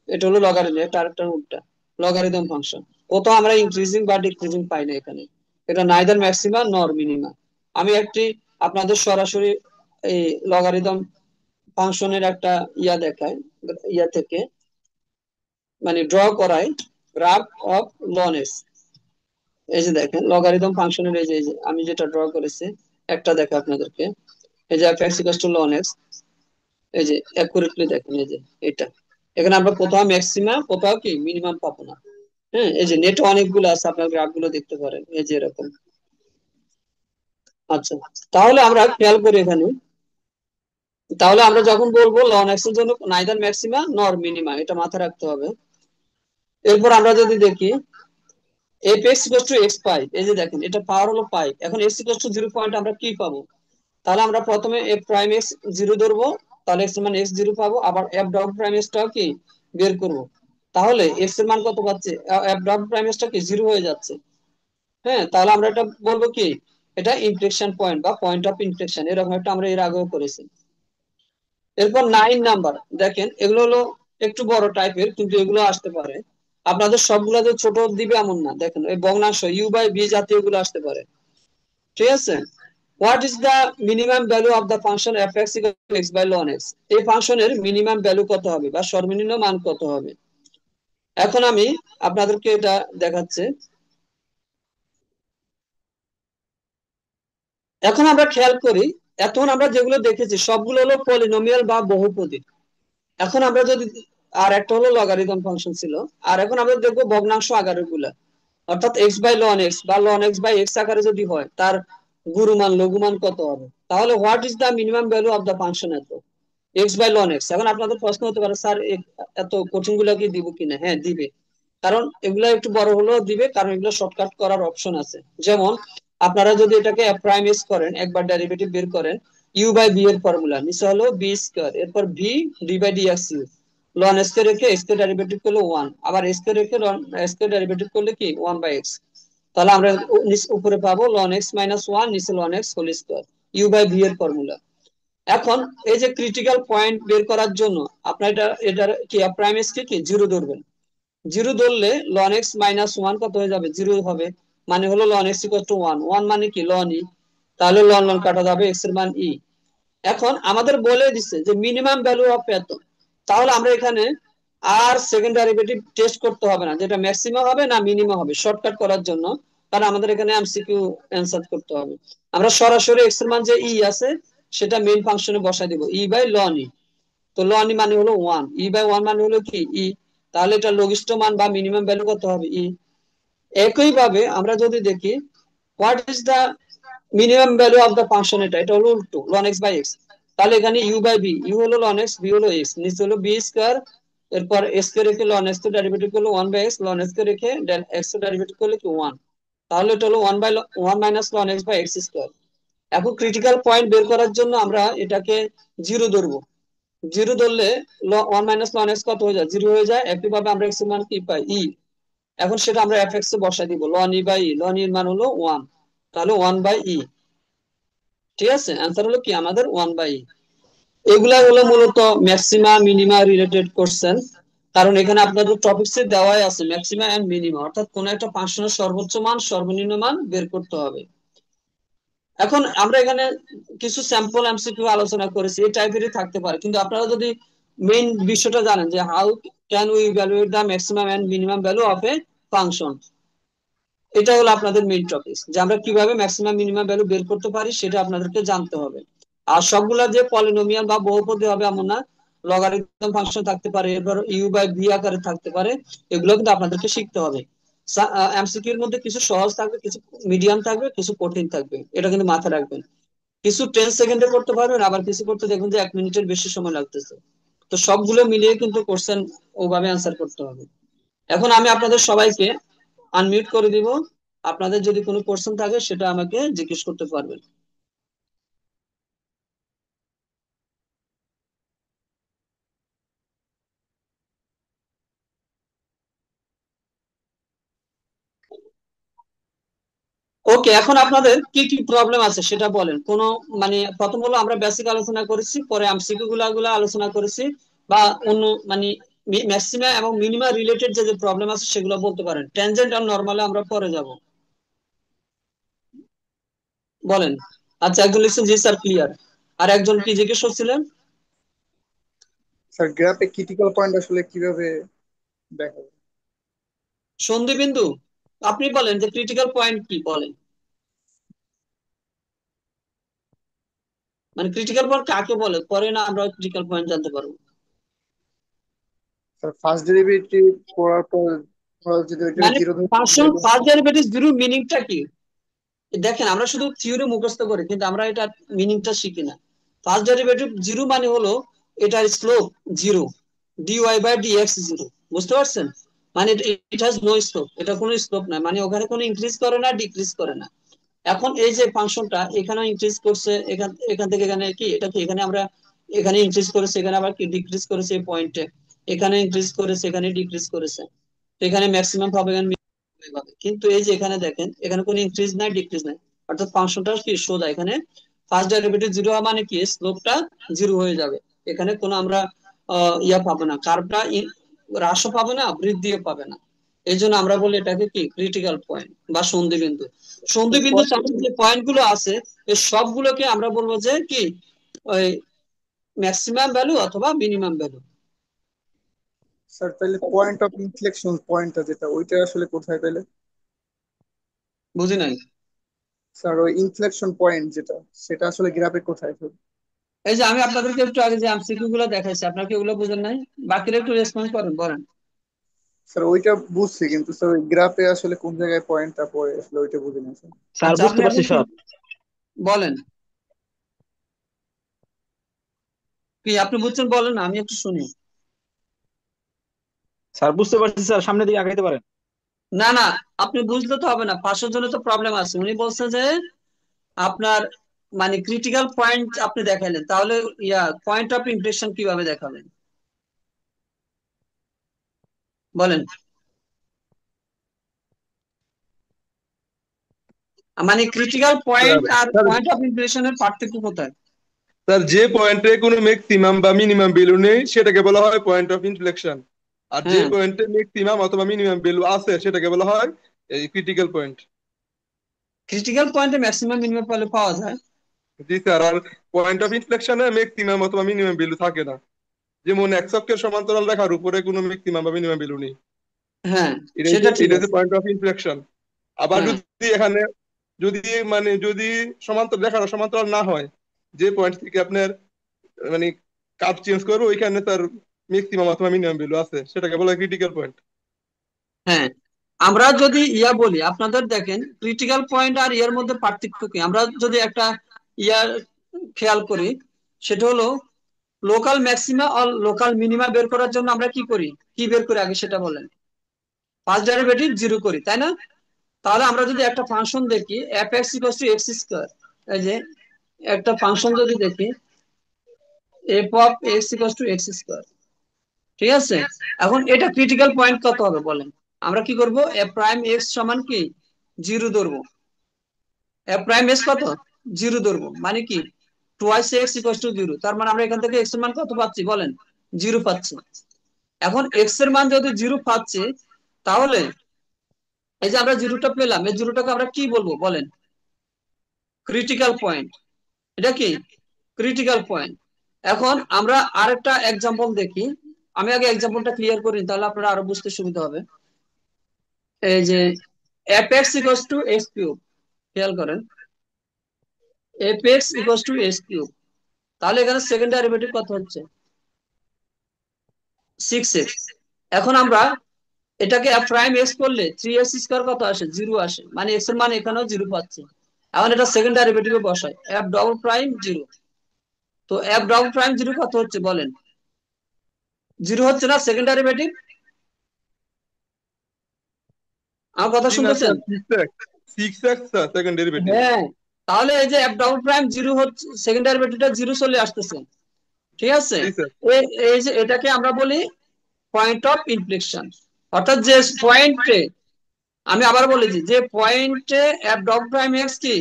[SPEAKER 1] এটা হলো লগারিদম, এটা আরেকটা উল্টা লগারিদম ফাংশন। কোথাও আমরা ইনক্রিজিং বা ডিক্রিজিং পাই না এখানে, এটা নাইদার ম্যাক্সিমা নর মিনিমা। আমি একটি আপনাদের সরাসরি এই লগারিদম ফাংশনের একটা ইয়া দেখাই, ইয়া থেকে মানে ড্র করাই, গ্রাফ অফ লনেস। এই যে দেখেন লগারিদম ফাংশনের এই যে আমি যেটা ড্র করেছি, একটা দেখা আপনাদেরকে, এই যে f(x = ln x), এই যে অ্যাকুরেটলি দেখেন, এই যে এটা, এখানে আমরা কোথাও ম্যাক্সিমা কোথাও কি মিনিমাম পাবো না। হ্যাঁ, এই যে নেট অনেকগুলো আছে, আপনার গ্রাফ গুলো দেখতে পারেন, এই যে এরকম। আচ্ছা, তাহলে আমরা খেয়াল করি এখানে, তাহলে আমরা যখন বলবো ln x এর জন্য নাইদার ম্যাক্সিমা নর মিনিমা, এটা মাথায় রাখতে হবে। এরপর আমরা যদি দেখি f(x = x π), এই যে দেখেন এটা পাওয়ার হলো পাই, এখন x = 0 পয়েন্ট আমরা কি পাবো? তাহলে আমরা প্রথমে f প্রাইম x 0 ধরবো, তাহলে x এর মান x 0 পাবো, আবার f ডবল প্রাইম x টাও কি বের করব। তাহলে x এর মান কত পাচ্ছি? f ডবল প্রাইম x টা কি 0 হয়ে যাচ্ছে। হ্যাঁ, তাহলে আমরা এটা বলবো কি, এটা ইনফ্লেকশন পয়েন্ট বা পয়েন্ট অফ ইনফ্লেকশন, এরকম একটা আমরা এর আগেও করেছি। এরপর 9 নাম্বার, দেখেন এগুলো হলো একটু বড় টাইপের, কিন্তু এগুলো আসতে পারে, আপনাদের সবগুলা যে ছোট দিবে এমন না, দেখেন এই ভগ্নাংশ u/b জাতীয় গুলো আসতে পারে, ঠিক আছে? What is the minimum value of the function f(x = x/ln x)? এই ফাংশনের মিনিমাম ভ্যালু কত হবে বা সর্বনিম্ন মান কত হবে? এখন আমি আপনাদেরকে এটা দেখাচ্ছি। এখন আমরা খেয়াল করি, এখন আমরা যেগুলো দেখেছি সবগুলো হলো পলিনোমিয়াল বা বহুপদী। এখন আমরা যদি, আর একটা হলো লগারিদম ফাংশন ছিল, আর এখন আমরা দেখবো ভগ্নাংশ আকারের গুলা, অর্থাৎ x/ln x বা ln x/x আকারে যদি হয়, তার গুরুমান লঘুমান কত হবে? তাহলে what is the minimum value of the function এত x/ln x? এখন আপনাদের প্রশ্ন হতে পারে, স্যার এত কঠিন গুলা কি দিব কিনা? হ্যাঁ দিবে, কারণ এগুলা একটু বড় হলেও দিবে, কারণ এগুলো শর্টকাট করার অপশন আছে। যেমন আপনারা যদি এটাকে প্রাইম এক্স করেন, একবার ডেরিভেটিভ বের করেন, u/b এর ফর্মুলা নিচে হলো b², এরপর v d/dx, ln x কে রেখে x কে ডেরিভেটিভ করলে 1, আবার x কে রেখে ln x কে ডেরিভেটিভ করলে কি 1/x। তাহলে আমরা উপরে পাবো ln x - 1, নিচে ln x whole square, u/v এর ফর্মুলা। এখন এই যে ক্রিটিক্যাল পয়েন্ট বের করার জন্য আপনার এটার কি প্রাইম এক্স কে কি 0 ধরবেন। 0 ধরলে ln x - 1 কত হয়ে যাবে? 0 হবে, মানে হলো ln x = 1, 1 মানে কি ln e, তাহলে ln ln কাটা যাবে, x এর মান e। এখন আমাদের বলে দিচ্ছে যে মিনিমাম ভ্যালু অফ এত, তাহলে আমরা এখানে আর সেকেন্ড ডেরিভেটিভ টেস্ট করতে হবে না, যেটা ম্যাক্সিমাম হবে না মিনিমাম হবে, শর্টকাট করার জন্য, কারণ আমাদের এখানে এমসিকিউ অ্যানসার করতে হবে। আমরা সরাসরি x এর মান যে e আছে সেটা মেইন ফাংশনে বসাই দেব, e/ln e। তো ln e মানে হলো 1, e/1 মানে হলো কি e, তাহলে এটা লঘিষ্ঠ মান বা মিনিমাম ভ্যালু কত হবে? e। একই ভাবে আমরা যদি দেখি what is the minimum value of the function, এটা হলো উল্টো ln x/x, তাহলে এখানে u/b, u হলো ln x, b হলো x, নিচে হলো b², এরপর x কে রেখে ln x কে ডেরিভেটিভ করলে 1/x, ln x কে রেখে x কে ডেরিভেটিভ করলে কি 1, তাহলে এটা হলো 1/1 - ln x/x²। এখন ক্রিটিক্যাল পয়েন্ট বের করার জন্য আমরা এটাকে 0 ধরবো, 0 ধরলে 1 - ln x কত হয়ে যায়? 0 হয়ে যায়। একইভাবে আমরা x এর মান কি পাই? e। এখন সেটা আমরা fx এ বসাই দিব, ln e/e, ln e এর মান হলো 1, তাহলে 1/e। ঠিক আছে, অ্যান্সার হলো কি আমাদের 1/e। এগুলা হলো মূলত ম্যাক্সিমা মিনিমা রিলেটেড কোশ্চেন। কারণ এখানে আপনাদের টপিকসে দেওয়াই আছে ম্যাক্সিমাম এন্ড মিনিমাম, অর্থাৎ কোন একটা ফাংশনের সর্বোচ্চ মান সর্বনিম্ন মান বের করতে হবে। এখন আমরা এখানে কিছু স্যাম্পল এমসিকিউ আলোচনা করেছি, এই টাইপেরই থাকতে পারে, কিন্তু আপনারা যদি মেইন বিষয়টা জানেন যে how can we evaluate the maximum and minimum value of a function, এটা হলো আপনাদের মেইন টপিক, যে আমরা কিভাবে ম্যাক্সিমাম মিনিমাম ভ্যালু বের করতে পারি সেটা আপনাদেরকে জানতে হবে। আর সবগুলা যে পলিনোমিয়াল বা বহুপদী হবে এমন না, লগারিদম ফাংশন থাকতে পারে, এরপর ইউ বাই ভি আকারে থাকতে পারে, এগুলো কিন্তু আপনাদেরকে শিখতে হবে। এমসিকিউ এর মধ্যে কিছু সহজ থাকবে, কিছু মিডিয়াম থাকবে, কিছু কঠিন থাকবে, এটা কিন্তু মাথায় রাখবেন। কিছু 10 সেকেন্ডে করতে পারবেন, আবার কিছু করতে দেখবেন যে 1 মিনিটের বেশি সময় লাগতেছে। তো সবগুলো মিলিয়ে কিন্তু কোশ্চেন ওভাবে আনসার করতে হবে। এখন আমি আপনাদের সবাইকে আনমিউট করে দিব, আপনাদের যদি কোনো কোশ্চেন থাকে সেটা আমাকে জিজ্ঞেস করতে পারবেন। ওকে, এখন আপনাদের কি কি প্রবলেম আছে সেটা বলেন। কোনো মানে প্রথম হলো আমরা বেসিক আলোচনা করেছি, পরে এমসিকিউ গুলো আলোচনা করেছি, বা অন্য মানে ম্যাক্সিমাম এবং মিনিমাম রিলেটেড যে যে প্রবলেম আছে সেগুলো বলতে পারেন। ট্যানজেন্ট আর নরমালে আমরা পরে যাব, বলেন। আচ্ছা, একজন লিখছেন জি স্যার ক্লিয়ার, আর একজন কি জিজ্ঞেস করছিলেন?
[SPEAKER 2] স্যার গ্রাফে ক্রিটিক্যাল পয়েন্ট আসলে কিভাবে দেখা যায়?
[SPEAKER 1] সন্ধিবিন্দু, আপনি বলেন যে ক্রিটিক্যাল পয়েন্ট কি বলেন, মানে ক্রিটিক্যাল পয়েন্ট কাকে বলে, পরে না আমরা ক্রিটিক্যাল পয়েন্ট জানতে পারবো।
[SPEAKER 2] স্যার ফার্স্ট ডেরিভেটিভ করার পর ধরো যদি ওইটাকে
[SPEAKER 1] মানে
[SPEAKER 2] জিরো ধরে
[SPEAKER 1] ফাংশন
[SPEAKER 2] তাহলে
[SPEAKER 1] ফার্স্ট ডেরিভেটিভ জিরো মিনিংটা কি? দেখেন আমরা শুধু থিওরি মুখস্থ করি, কিন্তু আমরা এটা মিনিংটা শিখি না। ফার্স্ট ডেরিভেটিভ জিরো মানে হলো এটার slope zero, d y by d x zero, বুঝতে পারছেন? মানে ইট হ্যাজ নো স্লোপ, এটা কোনো স্লোপ না, মানে ওখানে কোনো ইনক্রিজ করে না, ডিক্রিজ করে না। এখন এই যে ফাংশনটা এখানেও ইনক্রিজ করছে, এখান এখান থেকে এখানে কি এটা কি, এখানে আমরা এখানে ইনক্রিজ করেছে, এখানে আবার কি ডিক্রিজ করেছে এই পয়েন্টে, এখানে ইনক্রিজ করেছে, এখানে ডিক্রিজ করেছে। তো এখানে ম্যাক্সিমাম পাবে, এখানে minimum পাবে। কিন্তু এই যে এখানে দেখেন এখানে কোনো ইনক্রিজ নাই, ডিক্রিজ নাই, অর্থাৎ ফাংশনটা কি সোজা। এখানে ফার্স্ট ডেরিভেটিভ জিরো মানে কি স্লোপটা জিরো হয়ে যাবে। এখানে কোনো আমরা ইয়া পাবো না, কার্ভটা হ্রাসও পাবে না, বৃদ্ধিও পাবে না। এই জন্য আমরা বলি এটাকে কি ক্রিটিক্যাল পয়েন্ট বা সন্ধিবিন্দু। সন্ধিবিন্দু চাপের যে পয়েন্ট গুলো আছে এই সবগুলোকে আমরা বলবো যে কি ওই ম্যাক্সিমাম ভ্যালু অথবা মিনিমাম ভ্যালু।
[SPEAKER 2] স্যার তাহলে পয়েন্ট অফ ইনফ্লেকশন পয়েন্টটা যেটা ওইটা আসলে কোথায় তাহলে?
[SPEAKER 1] বুঝি নাই।
[SPEAKER 2] স্যার ওই ইনফ্লেকশন পয়েন্ট যেটা সেটা আসলে গ্রাফে কোথায় স্যার?
[SPEAKER 1] এই যে আমি আপনাদেরকে একটু আগে যে এমসিকিউ গুলো দেখাইছি, আপনারা কি ওগুলো বুঝেন নাই? বাকিরা একটু রেসপন্স করেন, বলেন।
[SPEAKER 2] স্যার ওইটা বুঝছি, কিন্তু স্যার ওই গ্রাফে আসলে কোন জায়গায় পয়েন্টটা পড়ে আসলে ওইটা বুঝি না স্যার।
[SPEAKER 3] স্যার
[SPEAKER 1] আচ্ছা,
[SPEAKER 3] বুঝতে
[SPEAKER 1] আপনি
[SPEAKER 3] পারছি
[SPEAKER 1] এখন কি
[SPEAKER 3] স্যার।
[SPEAKER 1] বলেন, কি আপনি বুঝছেন বলেন, আমি একটু শুনি।
[SPEAKER 3] স্যার বুঝতে পারছি স্যার, সামনের দিকে আগাইতে পারেন।
[SPEAKER 1] না না, আপনি বুঝলে তো হবে না, পাশের জন্য তো প্রবলেম আছে। উনি বলছে যে আপনার মানে ক্রিটিক্যাল পয়েন্ট আপনি দেখাইলেন, তাহলে ইয়া পয়েন্ট অফ ইমপ্রেশন কিভাবে দেখাবেন বলেন? মানে ক্রিটিক্যাল পয়েন্ট
[SPEAKER 4] স্যার
[SPEAKER 1] আর
[SPEAKER 4] স্যার
[SPEAKER 1] পয়েন্ট অফ ইমপ্রেশনের পার্থক্য কোথায়?
[SPEAKER 4] স্যার, যে পয়েন্টে কোনো ম্যাক্সিমাম বা মিনিমাম ভ্যালু নেই সেটাকে বলা হয় পয়েন্ট অফ ইনফ্লেকশন। আর যে
[SPEAKER 1] হ্যাঁ,
[SPEAKER 4] পয়েন্টে ম্যাক্সিমাম অথবা মিনিমাম ভ্যালু আছে সেটাকে বলা হয় এই ক্রিটিক্যাল পয়েন্ট।
[SPEAKER 1] ক্রিটিক্যাল পয়েন্টে ম্যাক্সিমাম মিনিমাম পাওয়া যায়।
[SPEAKER 4] জি স্যার, আর পয়েন্ট অফ ইনফ্লেকশনে ম্যাক্সিমাম অথবা মিনিমাম ভ্যালু থাকে না। যেমন এক অক্ষের সমান্তরাল রেখার উপরে কোনো ম্যাক্সিমাম বা মিনিমাম ভ্যালু নেই।
[SPEAKER 1] হ্যাঁ,
[SPEAKER 4] এটাই
[SPEAKER 1] সেটা ঠিক
[SPEAKER 4] এটাই
[SPEAKER 1] আছে।
[SPEAKER 4] Point of inflection. আবার
[SPEAKER 1] হ্যাঁ,
[SPEAKER 4] যদি এখানে যদি যদি সমান্তরাল রেখার সমান্তরাল না হয়, যে পয়েন্ট থেকে আপনার মানে কার্ভ চেঞ্জ করবে ওইখানে তার ম্যাক্সিমাম অথবা মিনিমাম ভ্যালু আছে, সেটাকে বলা হয় ক্রিটিক্যাল পয়েন্ট।
[SPEAKER 1] হ্যাঁ, আমরা যদি ইয়া বলি, আপনাদের দেখেন ক্রিটিক্যাল পয়েন্ট আর ইয়ার মধ্যে পার্থক্য কি, আমরা যদি একটা ইয়ার খেয়াল করি, সেটা হলো লোকাল ম্যাক্সিমা আর লোকাল মিনিমা বের করার জন্য আমরা কি করি, কি বের করি আগে সেটা বলেন? ফার্স্ট ডেরিভেটিভ জিরো করি, তাই না? তাহলে আমরা যদি একটা ফাংশন দেখি F x equal to x square, এই যে একটা ফাংশন যদি দেখি F of x equal to x square, ঠিক আছে? এখন এটা ক্রিটিক্যাল পয়েন্ট কত হবে বলেন? আমরা কি করব, এফ প্রাইম এক্স সমান কি জিরো ধরবো। এফ প্রাইম এক্স কত, জিরো ধরবো, মানে কি twice x equal to zero, তার মানে আমরা এখান থেকে এক্স এর মান কত পাচ্ছি বলেন? জিরো পাচ্ছি। এখন এক্স এর মান যদি 0 পাচ্ছি, তাহলে এই যে আমরা জিরোটা পেলাম, এই জিরোটাকে আমরা কি বলবো বলেন? Critical point. এটা কি ক্রিটিক্যাল পয়েন্ট? এখন আমরা আরেকটা এক্সাম্পল দেখি। আমি আগে এক্সাম্পলটা ক্লিয়ার করি, তাহলে আপনারা আরো বুঝতে সুবিধা হবে। এই যে fx equals to x cube, খেয়াল করেন, fx equals to x cube, তাহলে এখানে সেকেন্ড ডেরিভেটিভ কত হচ্ছে? 6x। এখন আমরা এটাকে f প্রাইম x করলে 3x স্কয়ার কত আসে? 0 আসে, মানে x এর মান এখানেও 0 পাচ্ছি। এখন এটা সেকেন্ড ডেরিভেটিভে বসাই, f ডবল প্রাইম 0। তো f ডবল প্রাইম 0 কত হচ্ছে বলেন? 0 হচ্ছে না সেকেন্ড ডেরিভেটিভ? আমার কথা
[SPEAKER 4] জি না
[SPEAKER 1] শুনতেছেন?
[SPEAKER 4] Sir, 6x sir second derivative.
[SPEAKER 1] হ্যাঁ, তাহলে এই যে f ডবল প্রাইম 0 হচ্ছে, সেকেন্ড ডেরিভেটিভটা 0 চলে আসতেছে, ঠিক আছে?
[SPEAKER 4] জি স্যার।
[SPEAKER 1] এই যে এটাকে আমরা বলি পয়েন্ট অফ ইনফ্লেকশন। অর্থাৎ যে পয়েন্টে, আমি আবার বলেছি, যে পয়েন্টে এফ ডবল প্রাইম এক্স কি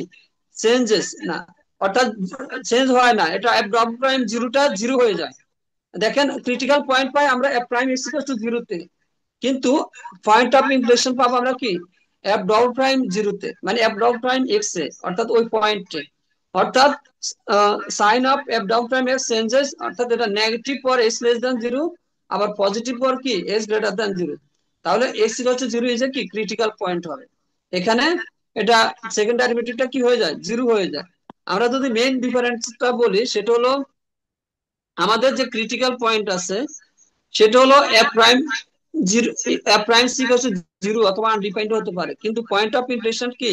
[SPEAKER 1] চেঞ্জেস না, অর্থাৎ চেঞ্জ হয় না, এটা এফ ডবল প্রাইম জিরোটা 0 হয়ে যায়। দেখেন ক্রিটিক্যাল পয়েন্ট পাই আমরা F prime x equal to 0 তে, কিন্তু পয়েন্ট অফ ইনফ্লেকশন পাবো আমরা কি এফ ডবল প্রাইম 0 তে, মানে এফ ডবল প্রাইম এক্স এ, অর্থাৎ ওই পয়েন্টে। অর্থাৎ sign of F double prime X changes, অর্থাৎ এটা নেগেটিভ পর এক্স লেস দ্যান 0, আবার পজিটিভ পর কি এক্স গ্রেটার দ্যান 0। তাহলে x equal to 0 is a কি ক্রিটিক্যাল পয়েন্ট হবে এখানে। এটা সেকেন্ড ডেরিভেটিভটা কি হয়ে যায়? 0 হয়ে যায়। আমরা যদি মেইন ডিফারেন্সটা বলি, সেটা হলো আমাদের যে ক্রিটিক্যাল পয়েন্ট আছে সেটা হলো F prime 0, F prime C equal to 0 অথবা আনডিফাইন্ড হতে পারে, কিন্তু পয়েন্ট অফ ইনফ্লেকশন কি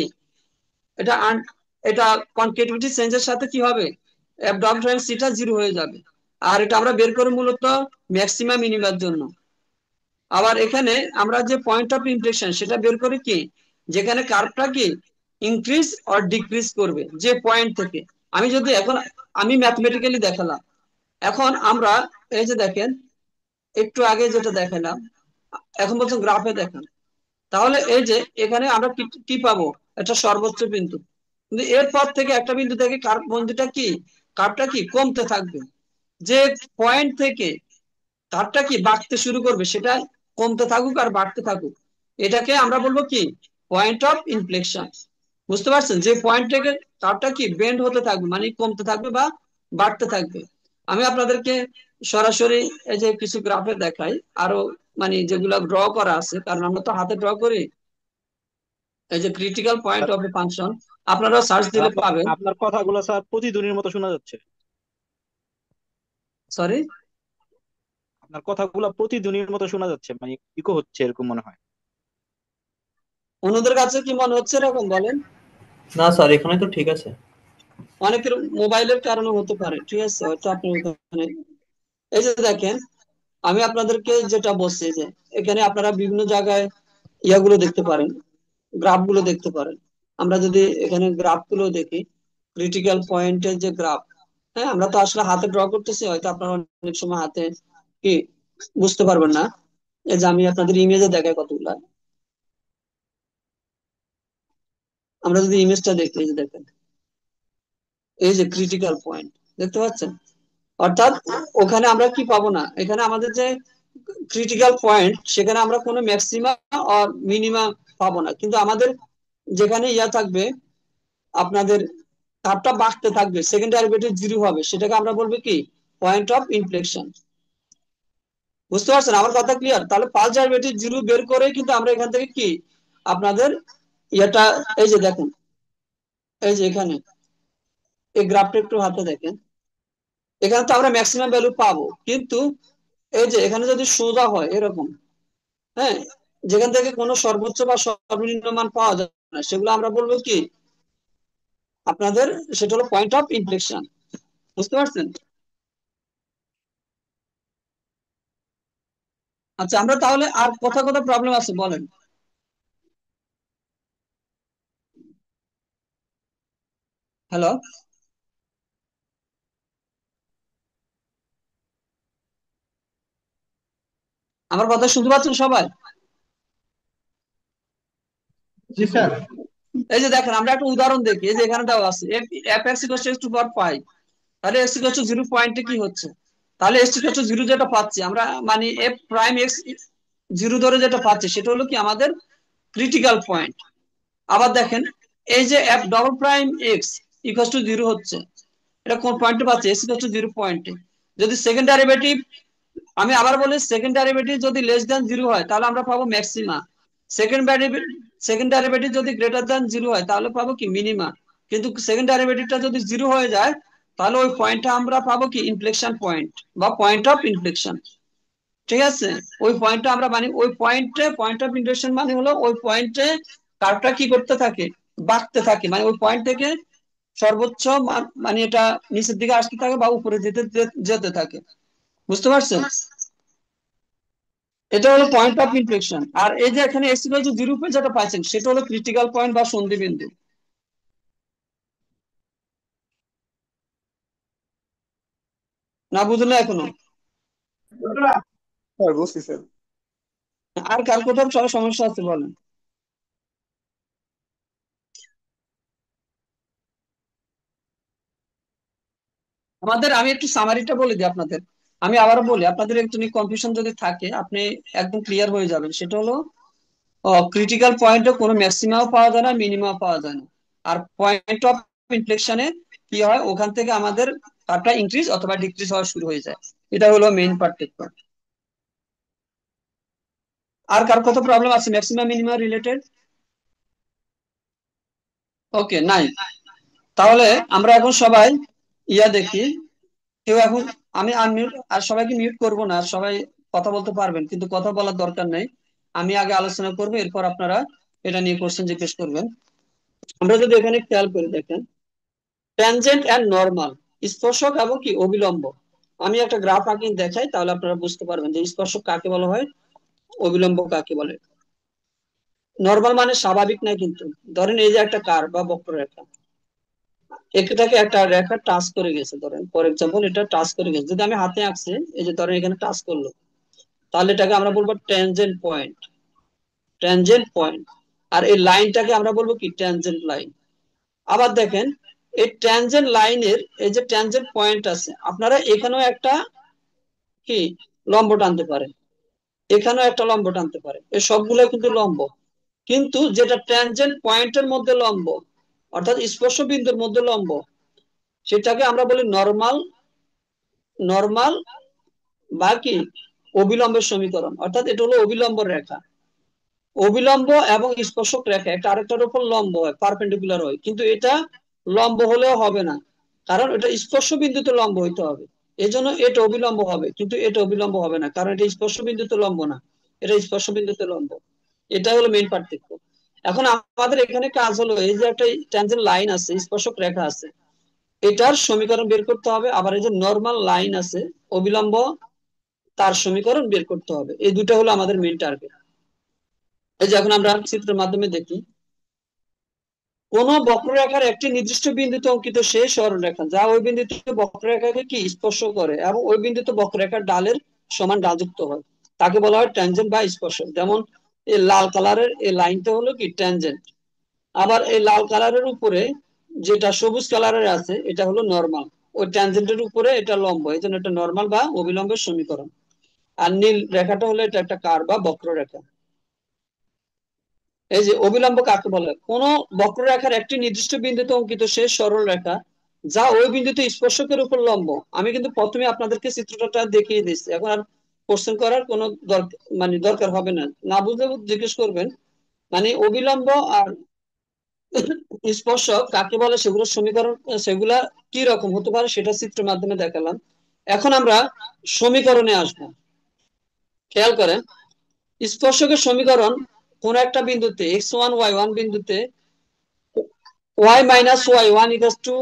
[SPEAKER 1] এটা এটা কনকেটিভিটি চেঞ্জের সাথে কি হবে? এফ ডবল প্রাইম সিটা 0 হয়ে যাবে। আর এটা আমরা বের করি মূলত ম্যাক্সিমাম মিনিমার জন্য। আবার এখানে আমরা যে পয়েন্ট অফ ইনফ্লেকশন সেটা বের করি কি, যেখানে কার্ভটা কি ইনক্রিজ অর ডিক্রিজ করবে যে পয়েন্ট থেকে। আমি যদি এখন আমি ম্যাথমেটিক্যালি দেখালাম, এখন আমরা এই যে দেখেন একটু আগে যেটা দেখালাম, এখন বলছেন গ্রাফে দেখান, তাহলে এই যে এখানে আমরা কি কি পাবো? এটা সর্বোচ্চ বিন্দু, কিন্তু এরপর থেকে একটা বিন্দু থেকে কার্ভ বন্ধুটা কি কার্ভটা কি কমতে থাকবে। যে পয়েন্ট থেকে কার্ভটা কি বাড়তে শুরু করবে, সেটা কমতে থাকুক আর বাড়তে থাকুক, এটাকে আমরা বলবো কি পয়েন্ট অফ ইনফ্লেকশন। বুঝতে পারছেন? যে পয়েন্ট থেকে কার্ভটা কি বেন্ড হতে থাকবে, মানে কমতে থাকবে বা বাড়তে থাকবে। আমি আপনাদেরকে সরাসরি এই যে কিছু গ্রাফে দেখাই, আরো মানে যেগুলা ড্র করা আছে, কারণ আমরা তো হাতে ড্র করি। এই যে critical point
[SPEAKER 3] sir
[SPEAKER 1] of a function, আপনারা সার্চ
[SPEAKER 3] স্যার,
[SPEAKER 1] দিলে
[SPEAKER 3] আপনার
[SPEAKER 1] পাবেন।
[SPEAKER 3] আপনার কথাগুলো স্যার প্রতিধ্বনির মতো শোনা যাচ্ছে।
[SPEAKER 1] সরি,
[SPEAKER 3] আপনার কথাগুলো প্রতিধ্বনির মতো শোনা যাচ্ছে, মানে ইকো হচ্ছে এরকম মনে হয়।
[SPEAKER 1] অন্যদের কাছে কি মনে হচ্ছে এরকম বলেন?
[SPEAKER 5] না স্যার, এখানে তো ঠিক আছে।
[SPEAKER 1] অনেকের মোবাইলের কারণে হতে পারে, ঠিক আছে, হয়তো আপনার ওখানে। এই যে দেখেন, আমি আপনাদেরকে যেটা বলছি যে এখানে আপনারা বিভিন্ন জায়গায় ইয়াগুলো দেখতে পারেন, গ্রাফ গুলো দেখতে পারেন। আমরা যদি এখানে গ্রাফ গুলো দেখি, ক্রিটিক্যাল পয়েন্টের যে গ্রাফ, হ্যাঁ, আমরা তো আসলে হাতে ড্র করতেছি, হয়তো আপনারা অনেক সময় হাতে কি বুঝতে পারবেন না। এই যে আমি আপনাদের ইমেজে দেখাই কতগুলা, আমরা যদি ইমেজটা দেখি, এই যে দেখেন, এই যে ক্রিটিক্যাল পয়েন্ট দেখতে পাচ্ছেন। অর্থাৎ ওখানে আমরা কি পাবো না, এখানে আমাদের যে ক্রিটিক্যাল পয়েন্ট সেখানে আমরা কোনো ম্যাক্সিমাম আর মিনিমাম পাবো না, কিন্তু আমাদের যেখানে ইয়া থাকবে আপনাদের তাপটা বাড়তে থাকবে, সেকেন্ড ডেরিভেটিভ 0 হবে, সেটাকে আমরা বলবো কি পয়েন্ট অফ ইনফ্লেকশন। বুঝতে পারছেন আমার কথা ক্লিয়ার? তাহলে ফার্স্ট ডেরিভেটিভ 0 বের করে কিন্তু আমরা এখান থেকে কি আপনাদের এটা, এই যে দেখেন, এই যে এখানে এই গ্রাফটা একটু হাতে দেখেন, এখানে তো আমরা ম্যাক্সিমাম ভ্যালু পাবো, কিন্তু এই যে এখানে যদি সোজা হয় এরকম, হ্যাঁ, যেখান থেকে কোনো সর্বোচ্চ বা সর্বনিম্ন মান পাওয়া যায় না, সেগুলো আমরা বলবো কি আপনাদের, সেটা হলো পয়েন্ট অফ ইনফ্লেকশন। বুঝতে পারছেন? আচ্ছা, আমরা তাহলে আর কোথাও কোথাও প্রবলেম আছে বলেন। হ্যালো, আমার কথা শুনতে পাচ্ছেন সবাই?
[SPEAKER 5] জি স্যার।
[SPEAKER 1] এই যে দেখেন, আমরা একটা উদাহরণ দেখি, এই যে এখানে দেওয়া আছে এফ এক্স ইকুয়াল টু পাই, তাহলে এক্স ইকুয়াল টু 0 পয়েন্টে কি হচ্ছে? তাহলে এক্স ইকুয়াল টু 0 যেটা পাচ্ছি আমরা, মানে এফ প্রাইম এক্স 0 ধরে যেটা পাচ্ছি সেটা হলো কি আমাদের ক্রিটিক্যাল পয়েন্ট। আবার দেখেন এই যে F double prime x equal to 0 হচ্ছে, এটা কোন পয়েন্টে পাচ্ছি? এক্স ইকুয়াল টু 0 পয়েন্টে। যদি সেকেন্ড ডেরিভেটিভ, আমি আবার বলি, সেকেন্ড ডেরিভেটিভ যদি লেস দ্যান 0 হয় তাহলে আমরা পাবো ম্যাক্সিমা। সেকেন্ড ডেরিভেটিভ যদি গ্রেটার দ্যান 0 হয় তাহলে পাবো কি মিনিমা। কিন্তু সেকেন্ড ডেরিভেটিভটা যদি 0 হয়ে যায় তাহলে ওই পয়েন্টটা আমরা পাবো কি ইনফ্লেকশন পয়েন্ট বা পয়েন্ট অফ ইনফ্লেকশন। ঠিক আছে, ওই পয়েন্টটা আমরা মানে ওই পয়েন্ট অফ ইনফ্লেকশন মানে হলো ওই পয়েন্টে কার্ভটা কি করতে থাকে, বাড়তে থাকে, মানে ওই পয়েন্ট থেকে সর্বোচ্চ মানে এটা নিচের দিকে আসতে থাকে বা উপরে যেতে যেতে থাকে। বুঝতে পারছেন? এটা হলো পয়েন্ট অফ ইনফ্লেকশন। আর এই যে এখানে এক্স ইকুয়াল টু 0 পে যেটা পাচ্ছেন সেটা হলো ক্রিটিক্যাল পয়েন্ট বা সন্ধিবিন্দু। না বুঝলে এখনো?
[SPEAKER 2] স্যার বুঝছি স্যার।
[SPEAKER 1] আর কার কোথাও সমস্যা আছে বলেন। আমাদের, আমি একটু সামারিটা বলে দিই আপনাদের। আমি আবারও বলি, আপনাদের একটু কনফিউশন যদি থাকে আপনি একদম ক্লিয়ার হয়ে যাবেন। সেটা হলো ক্রিটিক্যাল পয়েন্টে কোনো ম্যাক্সিমাও পাওয়া যায় না, মিনিমাও পাওয়া যায় না। আর পয়েন্ট অফ ইনফ্লেকশনে কি হয়, ওখান থেকে আমাদের কার্ভটা ইনক্রিজ অথবা ডিক্রিজ হওয়া শুরু হয়ে যায়। এটা হলো মেইন পার্থক্য। আর কার কত প্রবলেম আছে ম্যাক্সিমাম মিনিমাম রিলেটেড? ওকে, নাই। তাহলে আমরা এখন সবাই দেখি। কেউ এখন, আমি আনমিউট আর সবাইকে মিউট করব না, সবাই কথা বলতে পারবেন কিন্তু কথা বলার দরকার নেই। আমি আগে আলোচনা করব, এরপর আপনারা এটা নিয়ে কোশ্চেন জিজ্ঞেস করবেন। আমরা যদি এখানে খেয়াল করে দেখেন, ট্যানজেন্ট এন্ড নরমাল, স্পর্শক এবং কি অবিলম্ব। আমি একটা গ্রাফ আঁকি দেখাই তাহলে আপনারা বুঝতে পারবেন যে স্পর্শক কাকে বলা হয়, অবিলম্ব কাকে বলে। নরমাল মানে স্বাভাবিক না, কিন্তু ধরেন এই যে একটা কার্ভ বা বক্ররেখা, এটাকে একটা রেখা টাচ করে গেছে, ধরেন ফর এক্সাম্পল এটা টাচ করে গেছে, যদি আমি হাতে আঁকছি, এই যে ধরেন এখানে টাচ করলো, তাহলে এটাকে আমরা বলবো ট্যানজেন্ট পয়েন্ট। Tangent point. আর এই লাইনটাকে আমরা বলবো কি ট্যানজেন্ট লাইন। আবার দেখেন এই ট্যানজেন্ট লাইনের এই যে ট্যানজেন্ট পয়েন্ট আছে, আপনারা এখানেও একটা কি লম্ব টানতে পারেন, এখানেও একটা লম্ব টানতে পারেন, এই সবগুলো কিন্তু লম্ব। কিন্তু যেটা ট্যানজেন্ট পয়েন্টের মধ্যে লম্ব, অর্থাৎ স্পর্শ বিন্দুর মধ্যে লম্ব, সেটাকে আমরা বলি নরমাল। নরমাল বা কি অবিলম্বের সমীকরণ, অর্থাৎ এটা হলো অবিলম্ব রেখা। অবিলম্ব এবং স্পর্শক রেখা একটা আরেকটার উপর লম্ব হয়, পারপেন্ডিকুলার হয়, কিন্তু এটা লম্ব হলেও হবে না, কারণ এটা স্পর্শ বিন্দুতে লম্ব হইতে হবে। এই জন্য এটা অবিলম্ব হবে, কিন্তু এটা অবিলম্ব হবে না, কারণ এটা স্পর্শ বিন্দুতে লম্ব না, এটা স্পর্শ বিন্দুতে লম্ব। এটা হলো মেইন পার্থক্য। এখন আমাদের এখানে কাজ হলো, এই যে একটা ট্যানজেন্ট লাইন আছে, স্পর্শক রেখা আছে, এটার সমীকরণ বের করতে হবে। আবার এই যে নরমাল লাইন আছে অবিলম্ব, তার সমীকরণ বের করতে হবে। এই দুটো হলো আমাদের মেইন টার্গেট। এই যে এখন আমরা চিত্রের মাধ্যমে দেখি, কোন বক্ররেখার একটি নির্দিষ্ট বিন্দুতে অঙ্কিত সেই সরলরেখা যা ওই বিন্দুতে বক্ররেখাকে কি স্পর্শ করে এবং ওই বিন্দুতে বক্ররেখার ডালের সমান ডালযুক্ত হয়, তাকে বলা হয় ট্যানজেন্ট বা স্পর্শক। যেমন এই লাল কালারের এই লাইনটা হলো কি ট্যানজেন্ট। আবার এই লাল কালারের উপরে যেটা সবুজ কালারের আছে এটা হলো নরমাল। ওই ট্যানজেন্টের উপরে এটা লম্ব, এই জন্য এটা নরমাল বা অবিলম্বের সমীকরণ। আর নীল রেখাটা হলো এটা একটা কার্ভ বা বক্ররেখা। এই যে অবিলম্ব কাকে বলে, কোন বক্ররেখার একটি নির্দিষ্ট বিন্দুতে অঙ্কিত শেষ সরল রেখা যা ওই বিন্দুতে স্পর্শকের উপর লম্ব। আমি কিন্তু প্রথমে আপনাদেরকে চিত্রটা দেখিয়ে দিচ্ছি, এখন আর কোশ্চেন করার কোনো মানে দরকার হবে না, না বুঝলে জিজ্ঞেস করবেন। মানে অবিলম্ব আর স্পর্শক কাকে বলে সেগুলোর সমীকরণ, সেগুলা কি রকম হতে পারে সেটা চিত্রের মাধ্যমে দেখালাম। এখন আমরা সমীকরণে আসবো। খেয়াল করেন, স্পর্শকের সমীকরণ কোন একটা বিন্দুতে x1 y1 বিন্দুতে y minus y1 equals to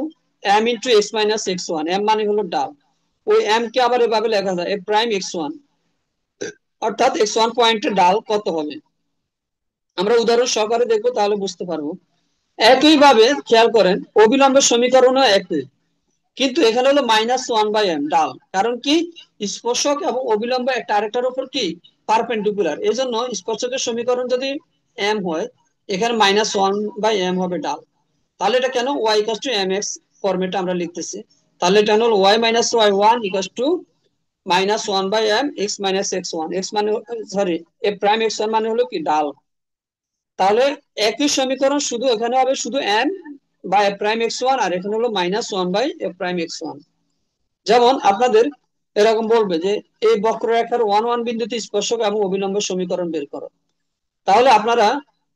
[SPEAKER 1] m into x minus x1, m মানে হলো ডাল। ওই m কে আবার এভাবে লেখা যায় a প্রাইম x1, অর্থাৎ x1 পয়েন্টের ডাল কত হবে আমরা উদাহরণ সহকারে দেখবো, তাহলে বুঝতে পারবো। একইভাবে খেয়াল করেন অবিলম্বের সমীকরণও একই, কিন্তু এখানে হলো -1/m ডাল, কারণ কি স্পর্শক এবং অবিলম্ব একটা আরেকটার উপর কি পারপেন্ডিকুলার, এই জন্য স্পর্শকের সমীকরণ যদি m হয়, এখানে -1/m হবে ডাল। তাহলে এটা কেন y = mx ফরম্যাটে আমরা লিখতেছি, তাহলে এটা হলো y - y1 = minus one by M X minus X one, X মানে sorry A prime X one মানে হলো কি ডাল। তাহলে একই সমীকরণ শুধু এখানে হবে শুধু এম বা এ প্রাইম এক্স ওয়ান, আর এখানে হলো minus one by A prime X one. যেমন আপনাদের এরকম বলবে যে এই বক্ররেখার ওয়ান ওয়ান বিন্দুতে স্পর্শক এবং অবিলম্ব সমীকরণ বের করো। তাহলে আপনারা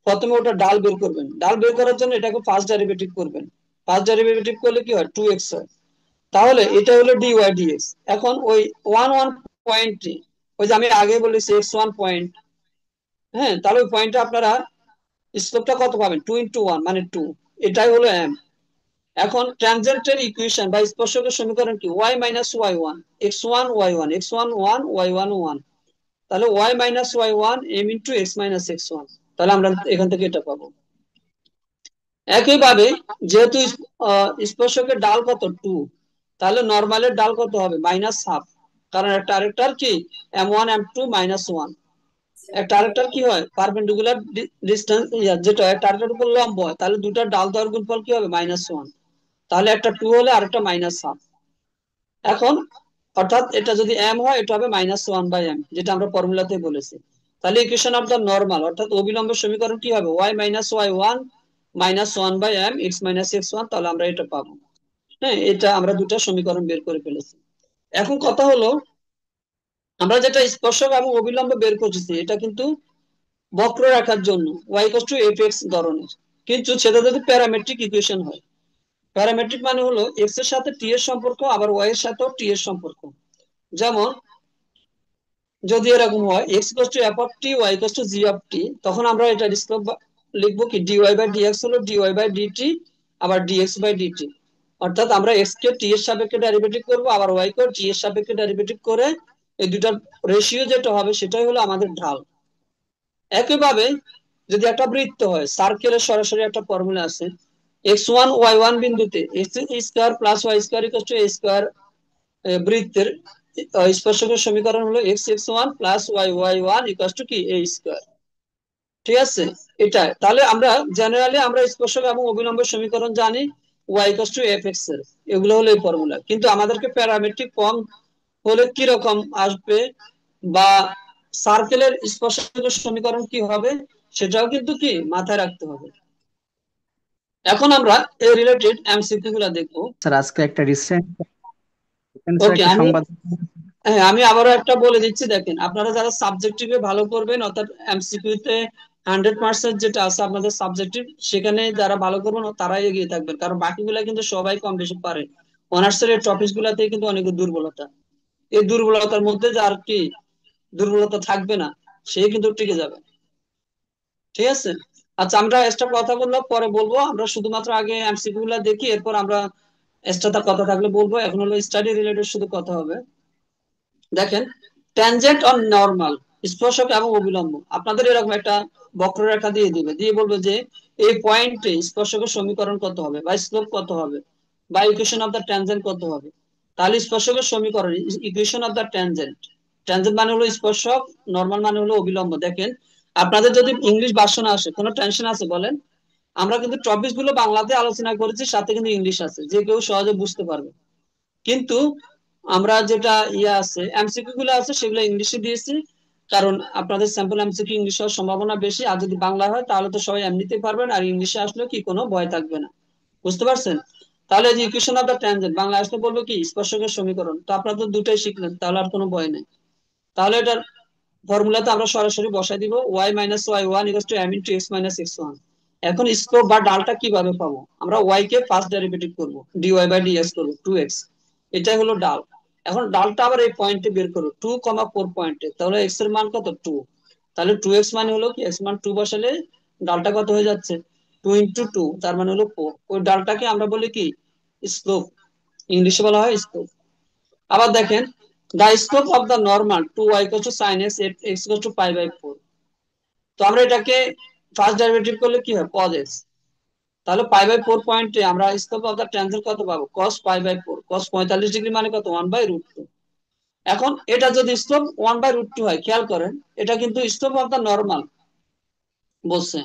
[SPEAKER 1] প্রথমে ওটা ডাল বের করবেন। ডাল বের করার জন্য এটাকে ফার্স্ট ডেরিভেটিভ করবেন। ফার্স্ট ডেরিভেটিভ করলে কি হয়, 2x হয়। তাহলে এটা হলো dy dx। এখন ওই ওয়ান ওয়ান পয়েন্টটি, ওই যে আমি আগে বলেছি এক্স ওয়ান পয়েন্ট, হ্যাঁ, তাহলে ওই পয়েন্টে আপনারা স্লোপটা কত পাবেন, 2 × 1 মানে 2, এটাই হলো এম। এখন ট্যানজেন্টের ইকুয়েশন বা স্পর্শকের সমীকরণ কি, y minus Y one X one Y one X one one Y one one, তাহলে y minus Y one M into X minus X one. তাহলে আমরা এখান থেকে এটা পাবো। একইভাবে যেহেতু স্পর্শকের ডাল কত 2, তাহলে নরমালের ডাল কত হবে, মাইনাস হাফ, কারণ একটা আরেকটার কি m1 m2 মাইনাস ওয়ান, একটা আরেকটার কি হয় পারপেন্ডিকুলার ডিস্টেন্স, যেটা একটা আরেকটার উপর লম্ব হয়, তাহলে দুটার ডাল দেওয়ার গুণফল কি হবে মাইনাস ওয়ান, তাহলে একটা 2 হলে আরেকটা মাইনাস হাফ। এখন অর্থাৎ এটা যদি m হয় এটা হবে মাইনাস ওয়ান বাই এম, যেটা আমরা ফর্মুলাতে বলেছি। তাহলে ইকুয়েশন অফ দ্য নরমাল অর্থাৎ অবিলম্ব সমীকরণ কি হবে, y minus Y one minus one by M X minus X one, তাহলে আমরা এটা পাবো। হ্যাঁ, এটা আমরা দুটা সমীকরণ বের করে ফেলেছি। এখন কথা হলো আমরা যেটা স্পর্শক এবং অবিলম্ব বের করছি এটা কিন্তু বক্ররেখার জন্য y f(x) ধরনের, কিন্তু সেটা যদি প্যারামেট্রিক ইকুয়েশন হয়। প্যারামেট্রিক মানে হলো x এর সাথে t এর সম্পর্ক, আবার y এর সাথেও t এর সম্পর্ক। যেমন যদি এরকম হয় x f(t) y g(t), তখন আমরা এটা লিখবো কি dy বাই dx হলো dy বাই dt আবার dx বাই dt। অর্থাৎ আমরা x কে t এর সাপেক্ষে ডেরিভেটিভ করব, আবার y কে t এর সাপেক্ষে ডেরিভেটিভ করে এই দুটার রেশিও যেটা হবে সেটাই হলো আমাদের ঢাল। একইভাবে যদি একটা বৃত্ত হয়, সার্কেলের সরাসরি একটা ফর্মুলা আছে, x1 y1 বিন্দুতে x square plus y square equal to a square, বৃত্তের স্পর্শকের সমীকরণ হলো x x1 plus y y1 equal to কি a স্কয়ার। ঠিক আছে, এটা তাহলে আমরা জেনারেলি আমরা স্পর্শক এবং অবিলম্ব সমীকরণ জানি y ইকুয়াল টু fx এর, এগুলো হলো এই ফর্মুলা। কিন্তু আমাদেরকে প্যারামেট্রিক ফর্ম হলে কি রকম আসবে বা সার্কেলের স্পর্শকের সমীকরণ কি হবে সেটাও কিন্তু কি মাথায় রাখতে হবে। এখন আমরা এই রিলেটেড এমসিকিউ গুলা দেখবো।
[SPEAKER 6] স্যার আজকে একটা রিসেন্ট
[SPEAKER 1] ওকে,
[SPEAKER 6] একটা
[SPEAKER 1] আমি
[SPEAKER 6] সংবাদ।
[SPEAKER 1] হ্যাঁ আমি আবারও একটা বলে দিচ্ছি, দেখেন আপনারা যারা সাবজেক্টিভে ভালো করবেন অর্থাৎ এমসিকিউ তে 100% যেটা আছে আপনাদের সাবজেক্টিভ, সেখানে যারা ভালো করবেন তারাই এগিয়ে থাকবেন, কারণ বাকিগুলা কিন্তু সবাই কম বেশি পারে। অনার্সের এই টপিক গুলাতে কিন্তু অনেক দুর্বলতা, এই দুর্বলতার মধ্যে যার কি দুর্বলতা থাকবে না সে কিন্তু টিকে যাবে। ঠিক আছে, আচ্ছা আমরা এক্সট্রা কথা বলবো পরে বলবো, আমরা শুধুমাত্র আগে এমসিকিউ গুলা দেখি, এরপর আমরা এক্সট্রা কথা থাকলে বলবো। এখন হলো স্টাডি রিলেটেড শুধু কথা হবে। দেখেন, ট্যানজেন্ট অন নরমাল, স্পর্শক এবং অবিলম্ব, আপনাদের এরকম একটা বক্ররেখা দিয়ে দিবে, দিয়ে বলবে যে এই পয়েন্টে স্পর্শকের সমীকরণ কত হবে বা স্লোপ কত হবে বা ইকুয়েশন অফ দ্য ট্যানজেন্ট কত হবে। তাহলে স্পর্শকের সমীকরণ equation of the tangent, tangent মানে হলো স্পর্শক, নরমাল মানে হলো অবিলম্ব। দেখেন আপনাদের যদি ইংলিশ ভার্সন আসে কোনো টেনশন আছে বলেন, আমরা কিন্তু টপিক গুলো বাংলাতে আলোচনা করেছি, সাথে কিন্তু ইংলিশ আছে, যে কেউ সহজে বুঝতে পারবে। কিন্তু আমরা যেটা আছে এমসিকিউ গুলো আছে সেগুলো ইংলিশে দিয়েছি, কারণ আপনাদের স্যাম্পল এমসিকিউ ইংলিশ হওয়ার সম্ভাবনা বেশি, আর যদি বাংলা হয় তাহলে তো সবাই এমনিতেই পারবেন, আর ইংলিশে আসলে কি কোনো ভয় থাকবে না। বুঝতে পারছেন? তাহলে যে equation of the tangent Bangla আসলে বলবো কি স্পর্শকের সমীকরণ, তো আপনারা তো দুটাই শিখলেন, তাহলে আর কোনো ভয় নেই। তাহলে এটার ফর্মুলাতে আমরা সরাসরি বসাই দিব y minus Y one equal to m into X minus X one. এখন স্লোপ বা ডালটা কিভাবে পাবো, আমরা y কে ফার্স্ট ডেরিভেটিভ করব, dy বাই dx করব 2x, এটাই হলো ডাল। এখন ডালটা আবার এই পয়েন্টে বের করো 2,4 পয়েন্টে, তাহলে x এর মান কত 2, তাহলে 2x মানে হলো কি x মান 2 বসালে ডালটা কত হয়ে যাচ্ছে 2 ইন্টু 2, তার মানে হলো 4। ওই ডালটাকে আমরা বলি কি স্লোপ, ইংলিশে বলা হয় স্লোপ। আবার দেখেন the slope of the normal 2y equals to sin x x equals to pi by 4, তো আমরা এটাকে ফার্স্ট ডেরিভেটিভ করলে কি হয় cos x, তাহলে পাই বাই 4 পয়েন্টে আমরা স্লোপ অফ দা ট্যানজেন্ট কত পাবো cos pi by 4, cos 45 degree মানে কত 1/√2। এখন এটা যদি স্লোপ 1/√2 হয়, খেয়াল করেন এটা কিন্তু স্লোপ অফ দা নরমাল বলছে,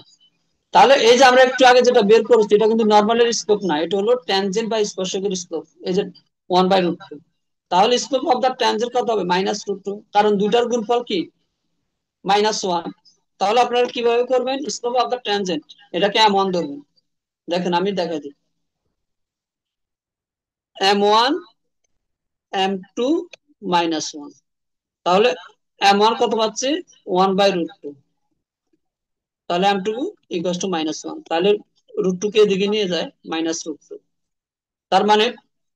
[SPEAKER 1] তাহলে এই যে আমরা একটু আগে যেটা বের করেছি এটা কিন্তু নরমালের স্লোপ না, এটা হলো ট্যানজেন্ট বা স্পর্শকের স্লোপ, এই যে 1/√2। তাহলে স্লোপ অফ দ্য ট্যানজেন্ট কত হবে -√2, কারণ দুইটার গুণফল কি -1। তাহলে আপনারা কিভাবে করবেন স্লোপ অফ দ্য ট্যানজেন্ট, এটাকে m1 ধরবেন। দেখেন আমি দেখাই দিই, m1 m2 -1, তাহলে m1 কত পাচ্ছি 1/√2, তাহলে m2 = -1, তাহলে √2 কে এদিকে নিয়ে যায় -√2। তার মানে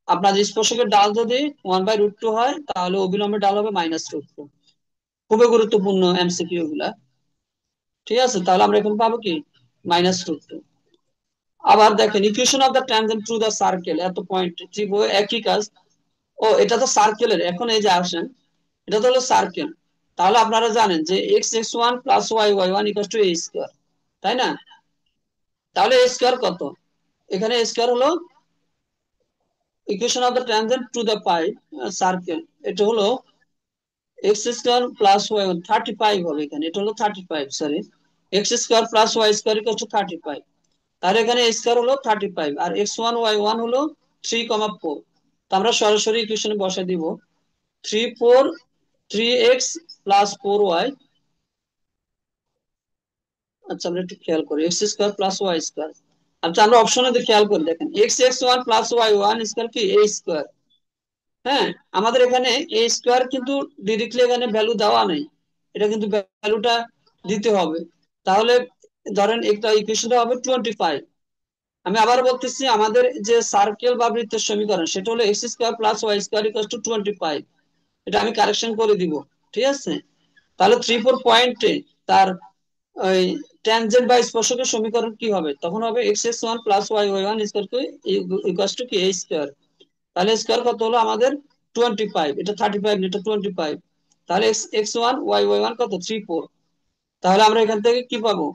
[SPEAKER 1] আপনার স্পর্শকের ডাল যদি 1/√2 হয় তাহলে অবিলম্বের ডাল হবে -√2। খুবই গুরুত্বপূর্ণ এমসিকিউ গুলা, ঠিক আছে। তাহলে আমরা এখন পাবো কি -√2। আবার দেখেন equation of the tangent to the circle, এত পয়েন্ট ঠিক একই কাজ। ও এটা তো সার্কেলের, এখন এই যে আসেন এটা তো হলো সার্কেল, তাহলে আপনারা জানেন যে x(x1 + y(y1) = a², তাই না? তাহলে a² কত, এখানে a² হলো equation of the tangent to the pi circle, এটা হলো x² + y1 35 হবে, এখানে এটা হলো 35, সরি x² + y² = 35, তাহলে এখানে a² হলো 35 আর x1 y1 হলো 3,4। তো আমরা সরাসরি ইকুয়েশনে বসে দিব 3x + 4y। আচ্ছা আমরা একটু খেয়াল করি x² + y²। আচ্ছা আমরা অপশনে দিয়ে খেয়াল করি, দেখেন x(x1 + y1) = কি a²। হ্যাঁ, আমাদের এখানে a² কিন্তু ডিরেক্টলি এখানে ভ্যালু দেওয়া নেই, এটা কিন্তু ভ্যালুটা দিতে হবে। তাহলে ধরেন একটা ইকুয়েশনটা হবে 25। আমি আবার বলতেছি আমাদের যে সার্কেল বা বৃত্তের সমীকরণ সেটা হলো x² + y² = 25। এটা আমি কারেকশন করে দিব, ঠিক আছে। তাহলে 3-4 পয়েন্টে তার ওই ট্যানজেন্ট বা স্পর্শকের সমীকরণ কি হবে, তখন হবে x(x1 + y(y1) = কি a²। তাহলে স্কয়ার কত হলো আমাদের 25, এটা 35 না, এটা 25। তাহলে x1 y1 কত 34। তাহলে আমরা এখান থেকে কি পাবো,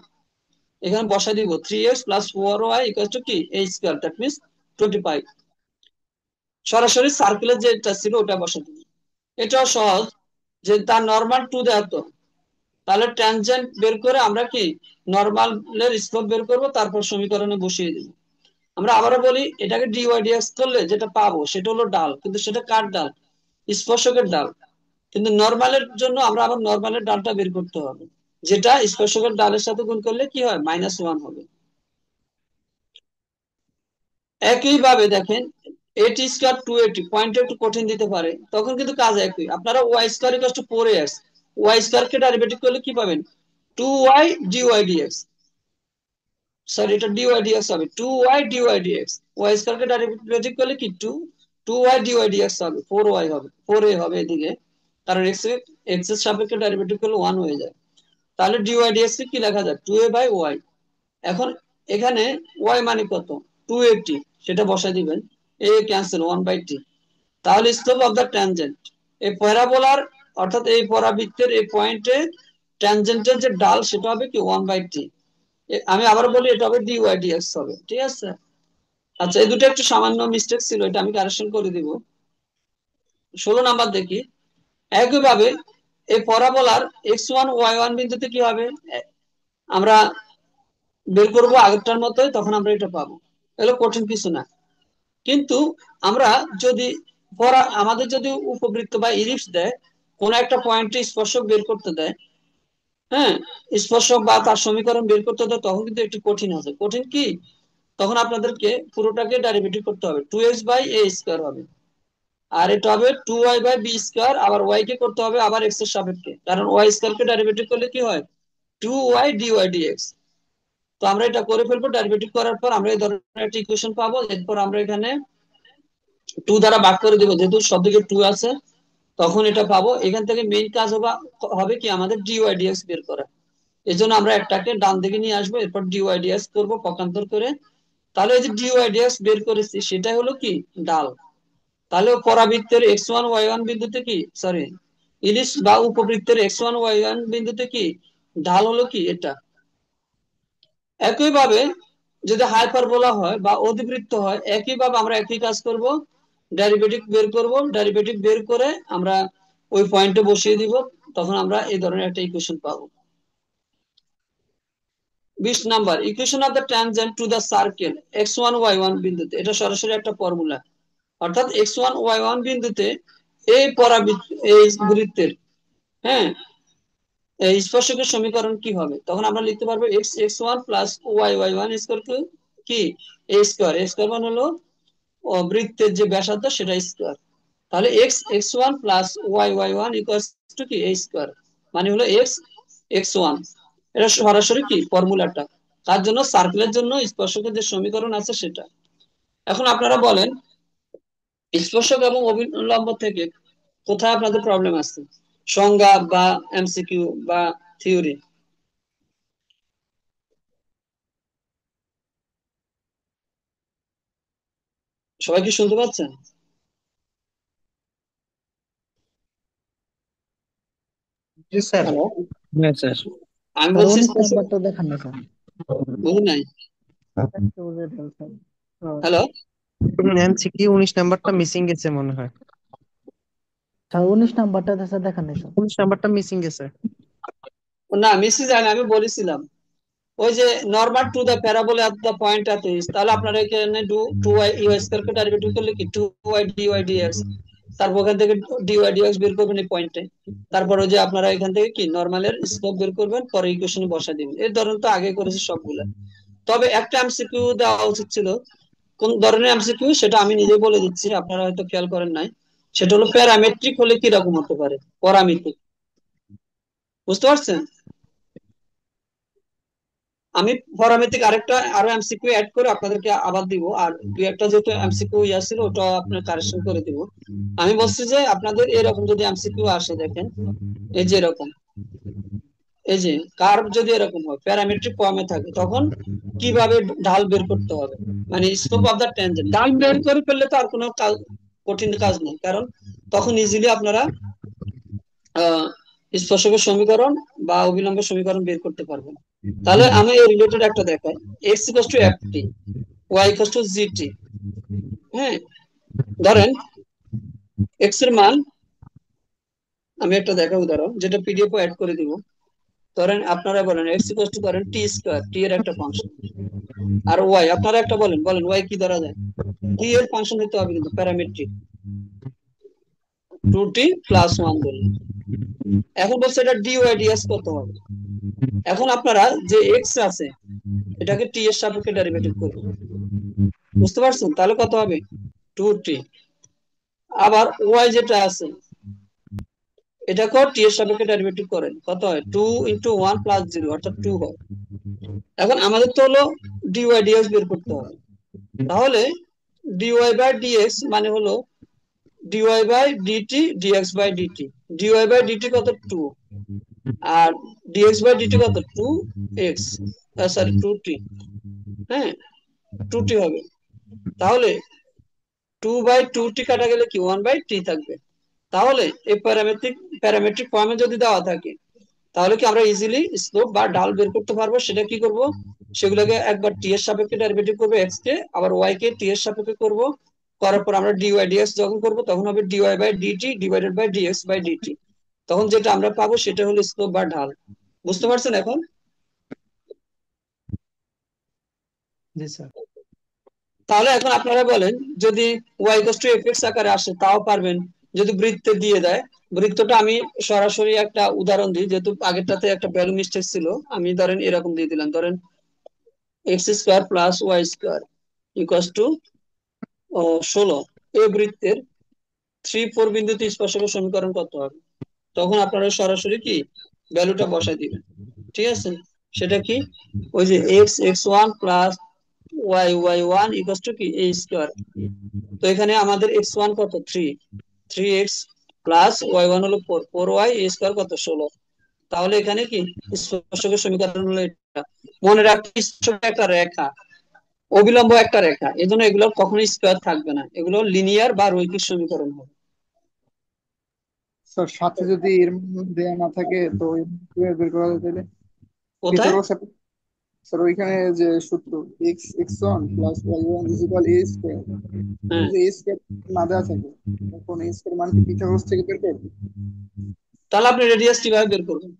[SPEAKER 1] এখানে বসাই দিব 3x + 4y = কি a², দ্যাট মিন্স 25। সরাসরি সার্কেলের যেটা ছিল ওটা বসাই দিব। এটাও সহজ, যে তার নরমাল 2 দেওয়া তো, তাহলে ট্যানজেন্ট বের করে আমরা কি নরমালের স্লোপ বের করব, তারপর সমীকরণে বসিয়ে দিব। আমরা আবারও বলি এটাকে dy dx করলে যেটা পাবো সেটা হলো ডাল, কিন্তু সেটা কার ডাল, স্পর্শকের ডাল। কিন্তু নরমালের জন্য আমরা আবার নরমালের ডালটা বের করতে হবে, যেটা স্পর্শকের ডালের সাথে গুণ করলে কি হয় -1 হবে। একইভাবে দেখেন 80² 280 পয়েন্ট একটু কঠিন দিতে পারে, তখন কিন্তু কাজ একই। আপনারা y² = 4x, y² কে ডেরিভেটিভ করলে কি পাবেন 2y dy dx, সরি এটা dy dx হবে 2y dy dx, y² কে ডেরিভেটিভ করলে কি 2y dy dx হবে, 4y হবে, 4a হবে এদিকে, কারণ x এর সাপেক্ষে ডেরিভেটিভ করলে 1 হয়ে যায়। তাহলে dy dx কে কি লেখা যায় 2a/y। এখন এখানে y মানে কত 280, সেটা বসাই দিবেন, a ক্যান্সেল 1/t। তাহলে স্লোপ অফ দ্য ট্যানজেন্ট, এই প্যারাবোলার অর্থাৎ এই পরাবৃত্তের এই পয়েন্টে ট্যানজেন্টের যে ডাল সেটা হবে কি 1/t। আমি আবার বলি এটা হবে dy dx হবে, ঠিক আছে। আচ্ছা এই দুটো একটু সামান্য মিস্টেক ছিল, এটা আমি কারেকশন করে দিব। 16 নাম্বার দেখি, একইভাবে এই প্যারাবোলার x1 y1 বিন্দুতে কি হবে, আমরা বের করবো আগেরটার মতোই, তখন আমরা এটা পাবো, এগুলো কঠিন কিছু না। কিন্তু আমরা যদি আমাদের যদি উপবৃত্ত বা ইলিপস দেয়, কোন একটা পয়েন্টে স্পর্শক বের করতে দেয়, হ্যাঁ স্পর্শক বা তার সমীকরণ বের করতে দেয়, তখন কিন্তু একটু কঠিন আছে। কঠিন কি, তখন আপনাদেরকে পুরোটাকে ডেরিভেটিভ করতে হবে, 2x/a² হবে, আর এটা হবে 2y/b², আবার y কে করতে হবে আবার x এর সাপেক্ষে, কারণ y² কে ডেরিভেটিভ করলে কি হয় 2y dy dx। তো আমরা এটা করে ফেলবো, ডেরিভেটিভ করার পর আমরা এই ধরনের একটা ইকুয়েশন পাবো। এরপর আমরা এখানে 2 দ্বারা ভাগ করে দিব, যেহেতু সব দিকে 2 আছে, তখন এটা পাবো। এখান থেকে মেইন কাজ হবে কি আমাদের dy dx বের করা। এই জন্য আমরা একটাকে ডান দিকে নিয়ে আসবো, এরপর dy dx করবো পক্ষান্তর করে। তাহলে এই যে dy dx বের করেছি সেটাই হলো কি ডাল। তাহলে পরাবৃত্তের x1 y1 বিন্দুতে কি, সরি ইলিপস বা উপবৃত্তের x1 y1 বিন্দুতে কি ঢাল হলো কি এটা। একইভাবে যদি হাইপারবোলা হয় বা অধিবৃত্ত হয়, একইভাবে আমরা একই কাজ করব, ডেরিভেটিভ বের করব, ডেরিভেটিভ বের করে আমরা ওই পয়েন্টে বসিয়ে দিব, তখন আমরা এই ধরনের একটা ইকুয়েশন পাবো। 20 number equation of the tangent to the circle x1 y1 বিন্দুতে, এটা সরাসরি একটা ফর্মুলা। অর্থাৎ x1 y1 বিন্দুতে এই এই বৃত্তের, হ্যাঁ, এই স্পর্শকের সমীকরণ কি হবে? তখন আমরা লিখতে পারবো X X one plus Y Y one square কি এ স্কোয়ার। এ স্কোয়ার মানে হলো বৃত্তের যে ব্যাসার্ধ সেটা স্কোয়ার। তাহলে X X one plus Y Y one equals to কি এ স্কোয়ার, মানে হলো এক্স এক্স ওয়ান। এটা সরাসরি কি ফর্মুলাটা, তার জন্য সার্কেলের জন্য স্পর্শকের যে সমীকরণ আছে সেটা। এখন আপনারা বলেন স্পর্শক এবং অভিলম্ব থেকে কোথায় আপনাদের প্রবলেম আছে, সংজ্ঞা বা এমসিকিউ বা থিওরি? সবাই কি শুনতে পাচ্ছেন?
[SPEAKER 5] জি স্যার।
[SPEAKER 1] হ্যালো,
[SPEAKER 5] হ্যাঁ স্যার।
[SPEAKER 1] আমি
[SPEAKER 6] স্যার
[SPEAKER 1] বলছি
[SPEAKER 6] 19
[SPEAKER 1] স্পর্শক,
[SPEAKER 6] নাম্বারটা দেখান না স্যার।
[SPEAKER 1] বুঝি নাই।
[SPEAKER 2] একটু বুঝে দেন স্যার।
[SPEAKER 1] হ্যালো,
[SPEAKER 5] এমসিকিউ 19 নাম্বারটা মিসিং গেছে মনে হয়।
[SPEAKER 6] স্যার 19 নাম্বারটা স্যার দেখান না স্যার।
[SPEAKER 5] 19 নাম্বারটা মিসিং গেছে।
[SPEAKER 1] না মিসি যায় না, আমি বলেছিলাম ওই যে normal to the parabola at the point এত ইস, তাহলে আপনারা এখানে টু ওয়াই ইউ স্কয়ার কে ডেরিভেটিভ করলে কি two Y D Y d x, তারপর ওখান থেকে ডি ওয়াই ডিএক্স বের করবেন এই পয়েন্টে, তারপর ওই যে আপনারা এখান থেকে কি নরমালের স্লোপ বের করবেন, পরে ইকুয়েশনে বসা দিবেন। এই ধরনের তো আগে করেছি সবগুলা। তবে একটা এমসিকিউ দেওয়া উচিত ছিল। কোন ধরনের এমসিকিউ সেটা আমি নিজে বলে দিচ্ছি, আপনারা হয়তো খেয়াল করেন নাই। সেটা হলো প্যারামেট্রিক হলে কি রকম হতে পারে, পরামিতিক। বুঝতে পারছেন? আমি পরামিতিক আরেকটা আরো এমসিকিউ অ্যাড করে আপনাদেরকে আবার দিব, আর দুই একটা যেহেতু এমসিকিউ ইয়া ছিল ওটা আপনার কারেকশন করে দিব। আমি বলছি যে আপনাদের এরকম যদি এমসিকিউ আসে, দেখেন এই যে এরকম, এই যে কার্ভ যদি এরকম হয় প্যারামেট্রিক ফর্মে থাকে, তখন কিভাবে ঢাল বের করতে হবে, মানে স্লোপ অফ দা ট্যানজেন্ট। ঢাল বের করে ফেললে তো আর কোনো কঠিন কাজ নেই, কারণ তখন ইজিলি আপনারা স্পর্শকের সমীকরণ বা অভিলম্বের সমীকরণ বের করতে পারবেন। তাহলে আমি এই রিলেটেড একটা দেখাই, x equal to f t, y equal to g t. হ্যাঁ, ধরেন x এর মান, আমি একটা দেখা উদাহরণ যেটা পিডিএফ অ্যাড করে দিব। ধরেন আপনারা বলেন x ইকুয়াল টু ধরেন টি স্কয়ার, টি এর একটা ফাংশন, আর y আপনারা একটা বলেন y কি ধরা যায়, টি এর ফাংশন হতে হবে কিন্তু প্যারামেট্রিক, 2t প্লাস 1 ধরুন। এখন বলছে এটা dy dx কত হবে। এখন আপনারা যে x আছে এটাকে t এর সাপেক্ষে ডেরিভেটিভ করবেন, বুঝতে পারছেন? তাহলে কত হবে 2t। আবার y যেটা আছে এটাকেও t এর সাপেক্ষে ডেরিভেটিভ করেন, কত হয় 2 ইনটু 1 প্লাস 0 অর্থাৎ 2 হয়। এখন আমাদের তো হলো dy dx বের করতে হবে, তাহলে dy বাই dx মানে হলো dy by dt dx by dt। dy by dt কত 2, আর dx বাই dt কত 2x, সরি 2t। হ্যাঁ, 2t হবে। তাহলে 2 বাই 2t কাটা গেলে কি 1 বাই t থাকবে। তাহলে এই প্যারামেট্রিক ফর্মে যদি দেওয়া থাকে, তাহলে কি আমরা ইজিলি স্লোপ বা ঢাল বের করতে পারবো। সেটা কি করব, সেগুলোকে একবার টি এর সাপেক্ষে ডেরিভেটিভ করবো x কে, আবার y কে টি এর সাপেক্ষে করব, করার পর আমরা dy dx যখন করব তখন হবে dy by dt divided by dx by dt। তখন যেটা আমরা পাবো সেটা হলো স্লোপ বা ঢাল। বুঝতে পারছেন এখন?
[SPEAKER 6] জি স্যার।
[SPEAKER 1] তাহলে এখন আপনারা বলেন যদি y fx আকারে আসে তাও পারবেন, যদি বৃত্তে দিয়ে দেয়। বৃত্তটা আমি সরাসরি একটা উদাহরণ দিই, যেহেতু আগেরটাতে একটা ভ্যালু মিস্টেক ছিল। আমি ধরেন এরকম দিয়ে দিলাম, ধরেন x square plus Y square equals to 16। এই বৃত্তের 3-4 বিন্দুতে স্পর্শকের সমীকরণ কত হবে? তখন আপনারা সরাসরি কি ভ্যালুটা বসাই দিবেন, ঠিক আছে? সেটা কি, ওই যে x one plus Y Y one equals to কি a স্কয়ার। তো এখানে আমাদের x1 কত 3x প্লাস y1 হলো 4y a স্কয়ার কত 16। তাহলে এখানে কি স্পর্শকের সমীকরণ হলো এটা। মনে রাখতে স্পর্শক একটা রেখা, অবিলম্ব একটা রেখা, এজন্য এগুলো কখনোই স্কয়ার থাকবে না, এগুলো লিনিয়ার বা রৈখিক সমীকরণ হবে।
[SPEAKER 2] স্যার সাথে যদি এর মান দেয়া না থাকে তো কিভাবে বের করা যায় তাহলে?
[SPEAKER 1] কোথায়?
[SPEAKER 2] পিথাগোরাস স্যার ওইখানে যে সূত্র x1 plus y1 is equal a square,
[SPEAKER 1] হ্যাঁ,
[SPEAKER 2] যদি a স্কয়ার না দেওয়া থাকে তখন a স্কয়ার মান কি পিথাগোরাস থেকে বের করবে?
[SPEAKER 1] তাহলে আপনি রেডিয়াস কিভাবে বের করবেন?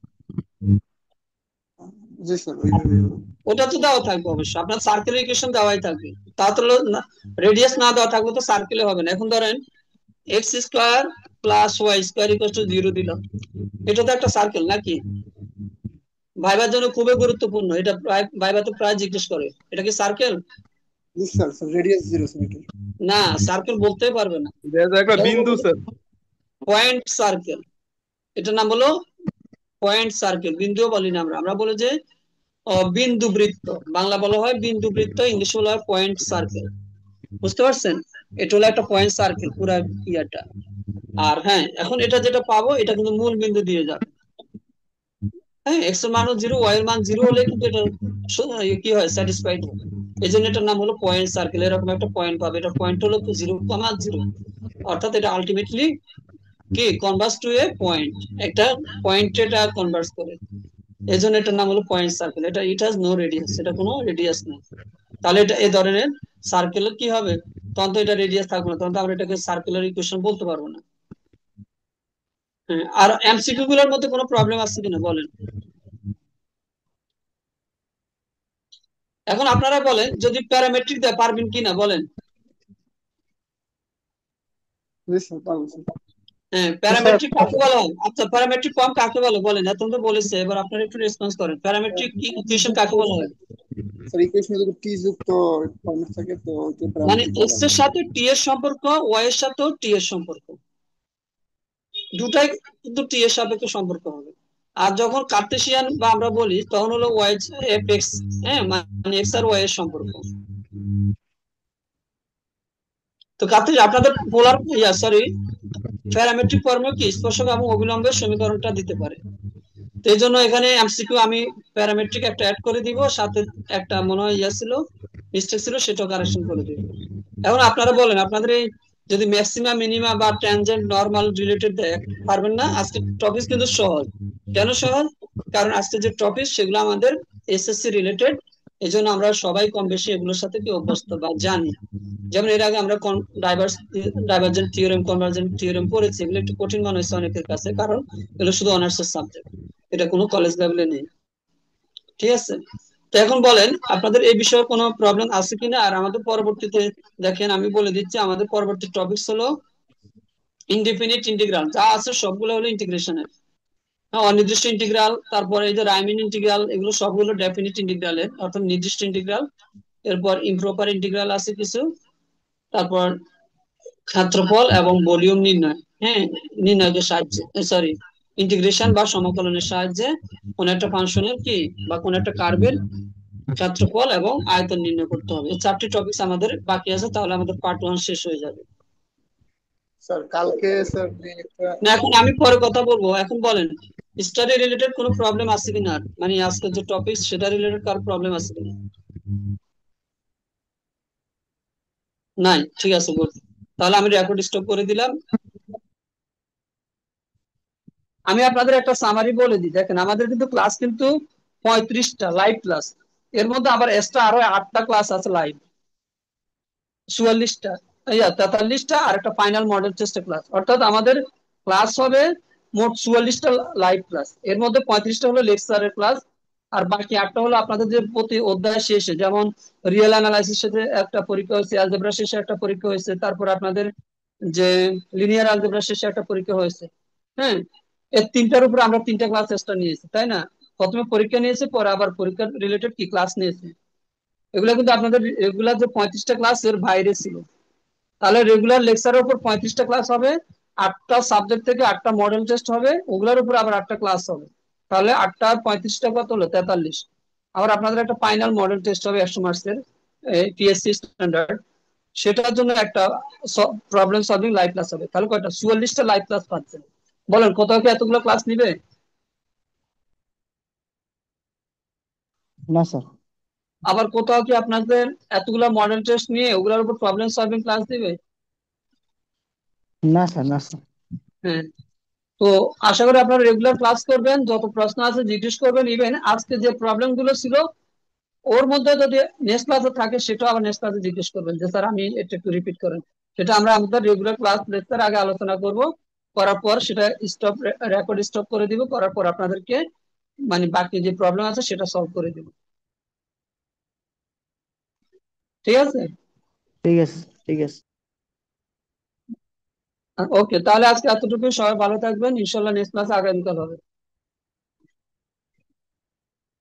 [SPEAKER 2] জি স্যার ওইভাবে।
[SPEAKER 1] ওটা তো দেওয়া থাকবে অবশ্যই, আপনার সার্কেল ইকুয়েশন দেওয়াই থাকবে। তা তো রেডিয়াস না দেওয়া থাকলে তো সার্কেলে হবে না। এখন ধরেন x square plus Y square equal to 0 দিলাম। এটা তো একটা সার্কেল নাকি? ভাইবার জন্য খুবই গুরুত্বপূর্ণ, এটা প্রায় ভাইবাতে প্রায় জিজ্ঞেস করে, এটা কি সার্কেল?
[SPEAKER 2] জি স্যার, স্যার রেডিয়াস 0 স্যার এটা।
[SPEAKER 1] না, সার্কেল বলতেই পারবে না,
[SPEAKER 4] এটা একটা বিন্দু স্যার।
[SPEAKER 1] Point circle. এটার নাম হলো পয়েন্ট সার্কেল, বিন্দুও বলি না আমরা, আমরা বলি যে বিন্দু বৃত্ত, বাংলা বলা হয় বিন্দু বৃত্ত, ইংলিশ বলা হয় পয়েন্ট সার্কেল। বুঝতে পারছেন? এটা হলো একটা পয়েন্ট সার্কেল পুরা ইয়াটা। আর হ্যাঁ, এখন এটা যেটা পাবো এটা কিন্তু মূল বিন্দু দিয়ে যাবে। হ্যাঁ, এক্স এর মান 0, ওয়াই এর মান 0 হলে কিন্তু এটা কি হয়, স্যাটিসফাইড হবে। এই জন্য এটার নাম হলো পয়েন্ট সার্কেল। এরকম একটা পয়েন্ট পাবে, এটা পয়েন্ট হলো 0,0, অর্থাৎ এটা আলটিমেটলি কি কনভার্স টু এ পয়েন্ট, একটা পয়েন্টে এটা কনভার্স করে। এই জন্য এটার নাম হলো পয়েন্ট সার্কেল। এটা ইট হ্যাজ নো রেডিয়াস, এটা কোনো রেডিয়াস নেই। তাহলে এটা এই ধরনের সার্কেলের কি হবে, তখন তো এটা রেডিয়াস থাকবে না, তখন তো আমরা এটাকে সার্কুলার ইকুয়েশন বলতে পারবো না। হ্যাঁ, আর এমসিকিউ গুলোর মধ্যে কোনো প্রবলেম আছে কিনা বলেন। এখন আপনারা বলেন, যদি প্যারামেট্রিক দেয় পারবেন কিনা বলেন।
[SPEAKER 2] জি স্যার, পারবো স্যার।
[SPEAKER 1] হ্যাঁ,
[SPEAKER 6] জি স্যার,
[SPEAKER 1] প্যারামেট্রিক কাকে বলা হয়? আচ্ছা, প্যারামেট্রিক ফর্ম কাকে বলে বলেন, এত তো বলেছে, এবার আপনারা একটু রেসপন্স করেন, প্যারামেট্রিক
[SPEAKER 2] টি
[SPEAKER 1] ইকুয়েশন
[SPEAKER 2] যুক্ত
[SPEAKER 1] কাকে বলা হয়?
[SPEAKER 2] স্যার, ইকুয়েশনে যদি টি যুক্ত ফর্মেট থাকে তো ওইটা
[SPEAKER 1] মানে
[SPEAKER 2] প্যারামেট্রিক বলা
[SPEAKER 1] এক্স
[SPEAKER 2] হয়।
[SPEAKER 1] এর সাথে টি এর সম্পর্ক, ওয়াই এর সাথেও টি এর সম্পর্ক, দুটাই কিন্তু টি এর সাপেক্ষে সম্পর্ক হবে। আর যখন কার্টেসিয়ান বা আমরা বলি তখন হলো ওয়াই এফ এক্স, হ্যাঁ, মানে এক্স আর ওয়াই এর সম্পর্ক। তো কার্টেসিয়ান আপনাদের পোলার সরি প্যারামেট্রিক ফর্মে কি স্পর্শক এবং অবিলম্বের সমীকরণটা দিতে পারে। তো এই জন্য এখানে এমসিকিউ আমি প্যারামেট্রিক একটা অ্যাড করে দিব, সাথে একটা মনে হয় ছিল মিস্টেক ছিল, সেটাও কারেকশন করে দিব। এখন আপনারা বলেন, আপনাদের এই যদি ম্যাক্সিমা মিনিমা বা ট্যানজেন্ট নরমাল রিলেটেড দেয়, পারবেন না? আজকে টপিক কিন্তু সহজ। কেন সহজ? কারণ আজকে যে টপিক সেগুলো আমাদের এসএসসি রিলেটেড, এই জন্য আমরা সবাই কম বেশি এগুলোর সাথে কি অভ্যস্ত বা জানি। যেমন এর আগে আমরা ডাইভারজেন্ট থিওরেম, কনভারজেন্ট থিওরেম পড়েছি, এগুলো একটু কঠিন মনে হয়েছে অনেকের কাছে, কারণ এগুলো শুধু অনার্সের সাবজেক্ট, এটা কোনো কলেজ লেভেলে নেই। ঠিক আছে? তো এখন বলেন আপনাদের এই বিষয়ে কোনো প্রবলেম আছে কিনা। আর আমাদের পরবর্তীতে দেখেন, আমি বলে দিচ্ছি, আমাদের পরবর্তী টপিকস হলো ইনডিফিনিট ইন্টিগ্রাল, যা আছে সবগুলো হলো ইন্টিগ্রেশনের। হ্যাঁ, অনির্দিষ্ট ইন্টিগ্রাল, তারপরে এই যে রাইমিন ইন্টিগ্রাল, এগুলো সবগুলো ডেফিনিট ইন্টিগ্রালের, অর্থাৎ নির্দিষ্ট ইন্টিগ্রাল। এরপর ইমপ্রপার ইন্টিগ্রাল আছে কিছু, তারপর ক্ষেত্রফল এবং ভলিউম নির্ণয়, হ্যাঁ, নির্ণয়ের সাহায্যে, সরি, ইন্টিগ্রেশন বা সমাকলনের সাহায্যে কোন একটা ফাংশনের কি বা কোন একটা কার্ভের ক্ষেত্রফল এবং আয়তন নির্ণয় করতে হবে। এই 4টি টপিকস আমাদের বাকি আছে, তাহলে আমাদের পার্ট 1 শেষ হয়ে যাবে।
[SPEAKER 2] স্যার কালকে স্যার একটা
[SPEAKER 1] না, এখন আমি পরে কথা বলবো, এখন বলেন স্টাডি রিলেটেড কোনো প্রবলেম আছে কিনা, মানে আজকে যে টপিক সেটা রিলেটেড কার প্রবলেম আছে কিনা? নাই, ঠিক আছে, গুড। তাহলে আমি রেকর্ড স্টপ করে দিলাম। আমি আপনাদের একটা সামারি বলে দিই, দেখেন আমাদের কিন্তু ক্লাস কিন্তু 35টা লাইভ ক্লাস, এর মধ্যে আবার এক্সট্রা আরো 8টা ক্লাস আছে লাইভ, 44টা, 43টা, আর একটা ফাইনাল মডেল টেস্ট ক্লাস, অর্থাৎ আমাদের ক্লাস হবে মোট 44টা লাইভ ক্লাস। এর মধ্যে 35টা হলো লেকচারের ক্লাস, আর বাকি 8টা হলো আপনাদের যে প্রতি অধ্যায় শেষে, যেমন রিয়েল অ্যানালাইসিস শেষে একটা পরীক্ষা হয়েছে, অ্যালজেব্রা শেষে একটা পরীক্ষা হয়েছে, তারপর আপনাদের যে লিনিয়ার অ্যালজেব্রা শেষে একটা পরীক্ষা হয়েছে। হ্যাঁ, এর তিনটার উপরে আমরা 3টা ক্লাস এক্সট্রা নিয়েছি, তাই না? প্রথমে পরীক্ষা নিয়েছে, পরে আবার পরীক্ষার রিলেটেড কি ক্লাস নিয়েছে। এগুলা কিন্তু আপনাদের রেগুলার যে 35টা ক্লাস এর বাইরে ছিল। তাহলে রেগুলার লেকচারের উপর 35টা ক্লাস হবে, 8টা সাবজেক্ট থেকে 8টা মডেল টেস্ট হবে, ওগুলোর উপর আবার 8টা ক্লাস হবে। তাহলে 8টা আর 35টা কত হলো? 43। আবার আপনাদের একটা ফাইনাল মডেল টেস্ট হবে 100 মার্কসের, পিএসসি স্ট্যান্ডার্ড, সেটার জন্য একটা প্রবলেম সলভিং লাইভ ক্লাস হবে। তাহলে কয়টা? 44টা লাইভ ক্লাস পাচ্ছেন। বলেন কোথাও কি এতগুলো ক্লাস নিবে?
[SPEAKER 6] না স্যার।
[SPEAKER 1] আবার কোথাও কি আপনাদের এতগুলো মডেল টেস্ট নিয়ে ওগুলোর উপর প্রবলেম সলভিং ক্লাস দিবে?
[SPEAKER 6] না স্যার, না স্যার।
[SPEAKER 1] হ্যাঁ। তো আশা করি আপনারা রেগুলার ক্লাস করবেন, যত প্রশ্ন আছে জিজ্ঞেস করবেন, ইভেন আজকে যে প্রবলেম গুলো ছিল ওর মধ্যে যদি নেক্সট ক্লাসে থাকে সেটাও আবার নেক্সট ক্লাসে জিজ্ঞেস করবেন, যে স্যার আমি এটা একটু রিপিট করেন। সেটা আমরা আমাদের রেগুলার ক্লাস লেকচার আগে আলোচনা করব, করার পর সেটা স্টপ, রেকর্ড স্টপ করে দিব, করার পর আপনাদেরকে মানে বাকি যে প্রবলেম আছে সেটা সলভ করে দিব। ঠিক আছে?
[SPEAKER 6] ঠিক আছে, ঠিক আছে।
[SPEAKER 1] ওকে, তাহলে আজকে এতটুকু, সবাই ভালো থাকবেন, ইনশাল্লাহ নেক্সট ক্লাসে আগামীকাল হবে।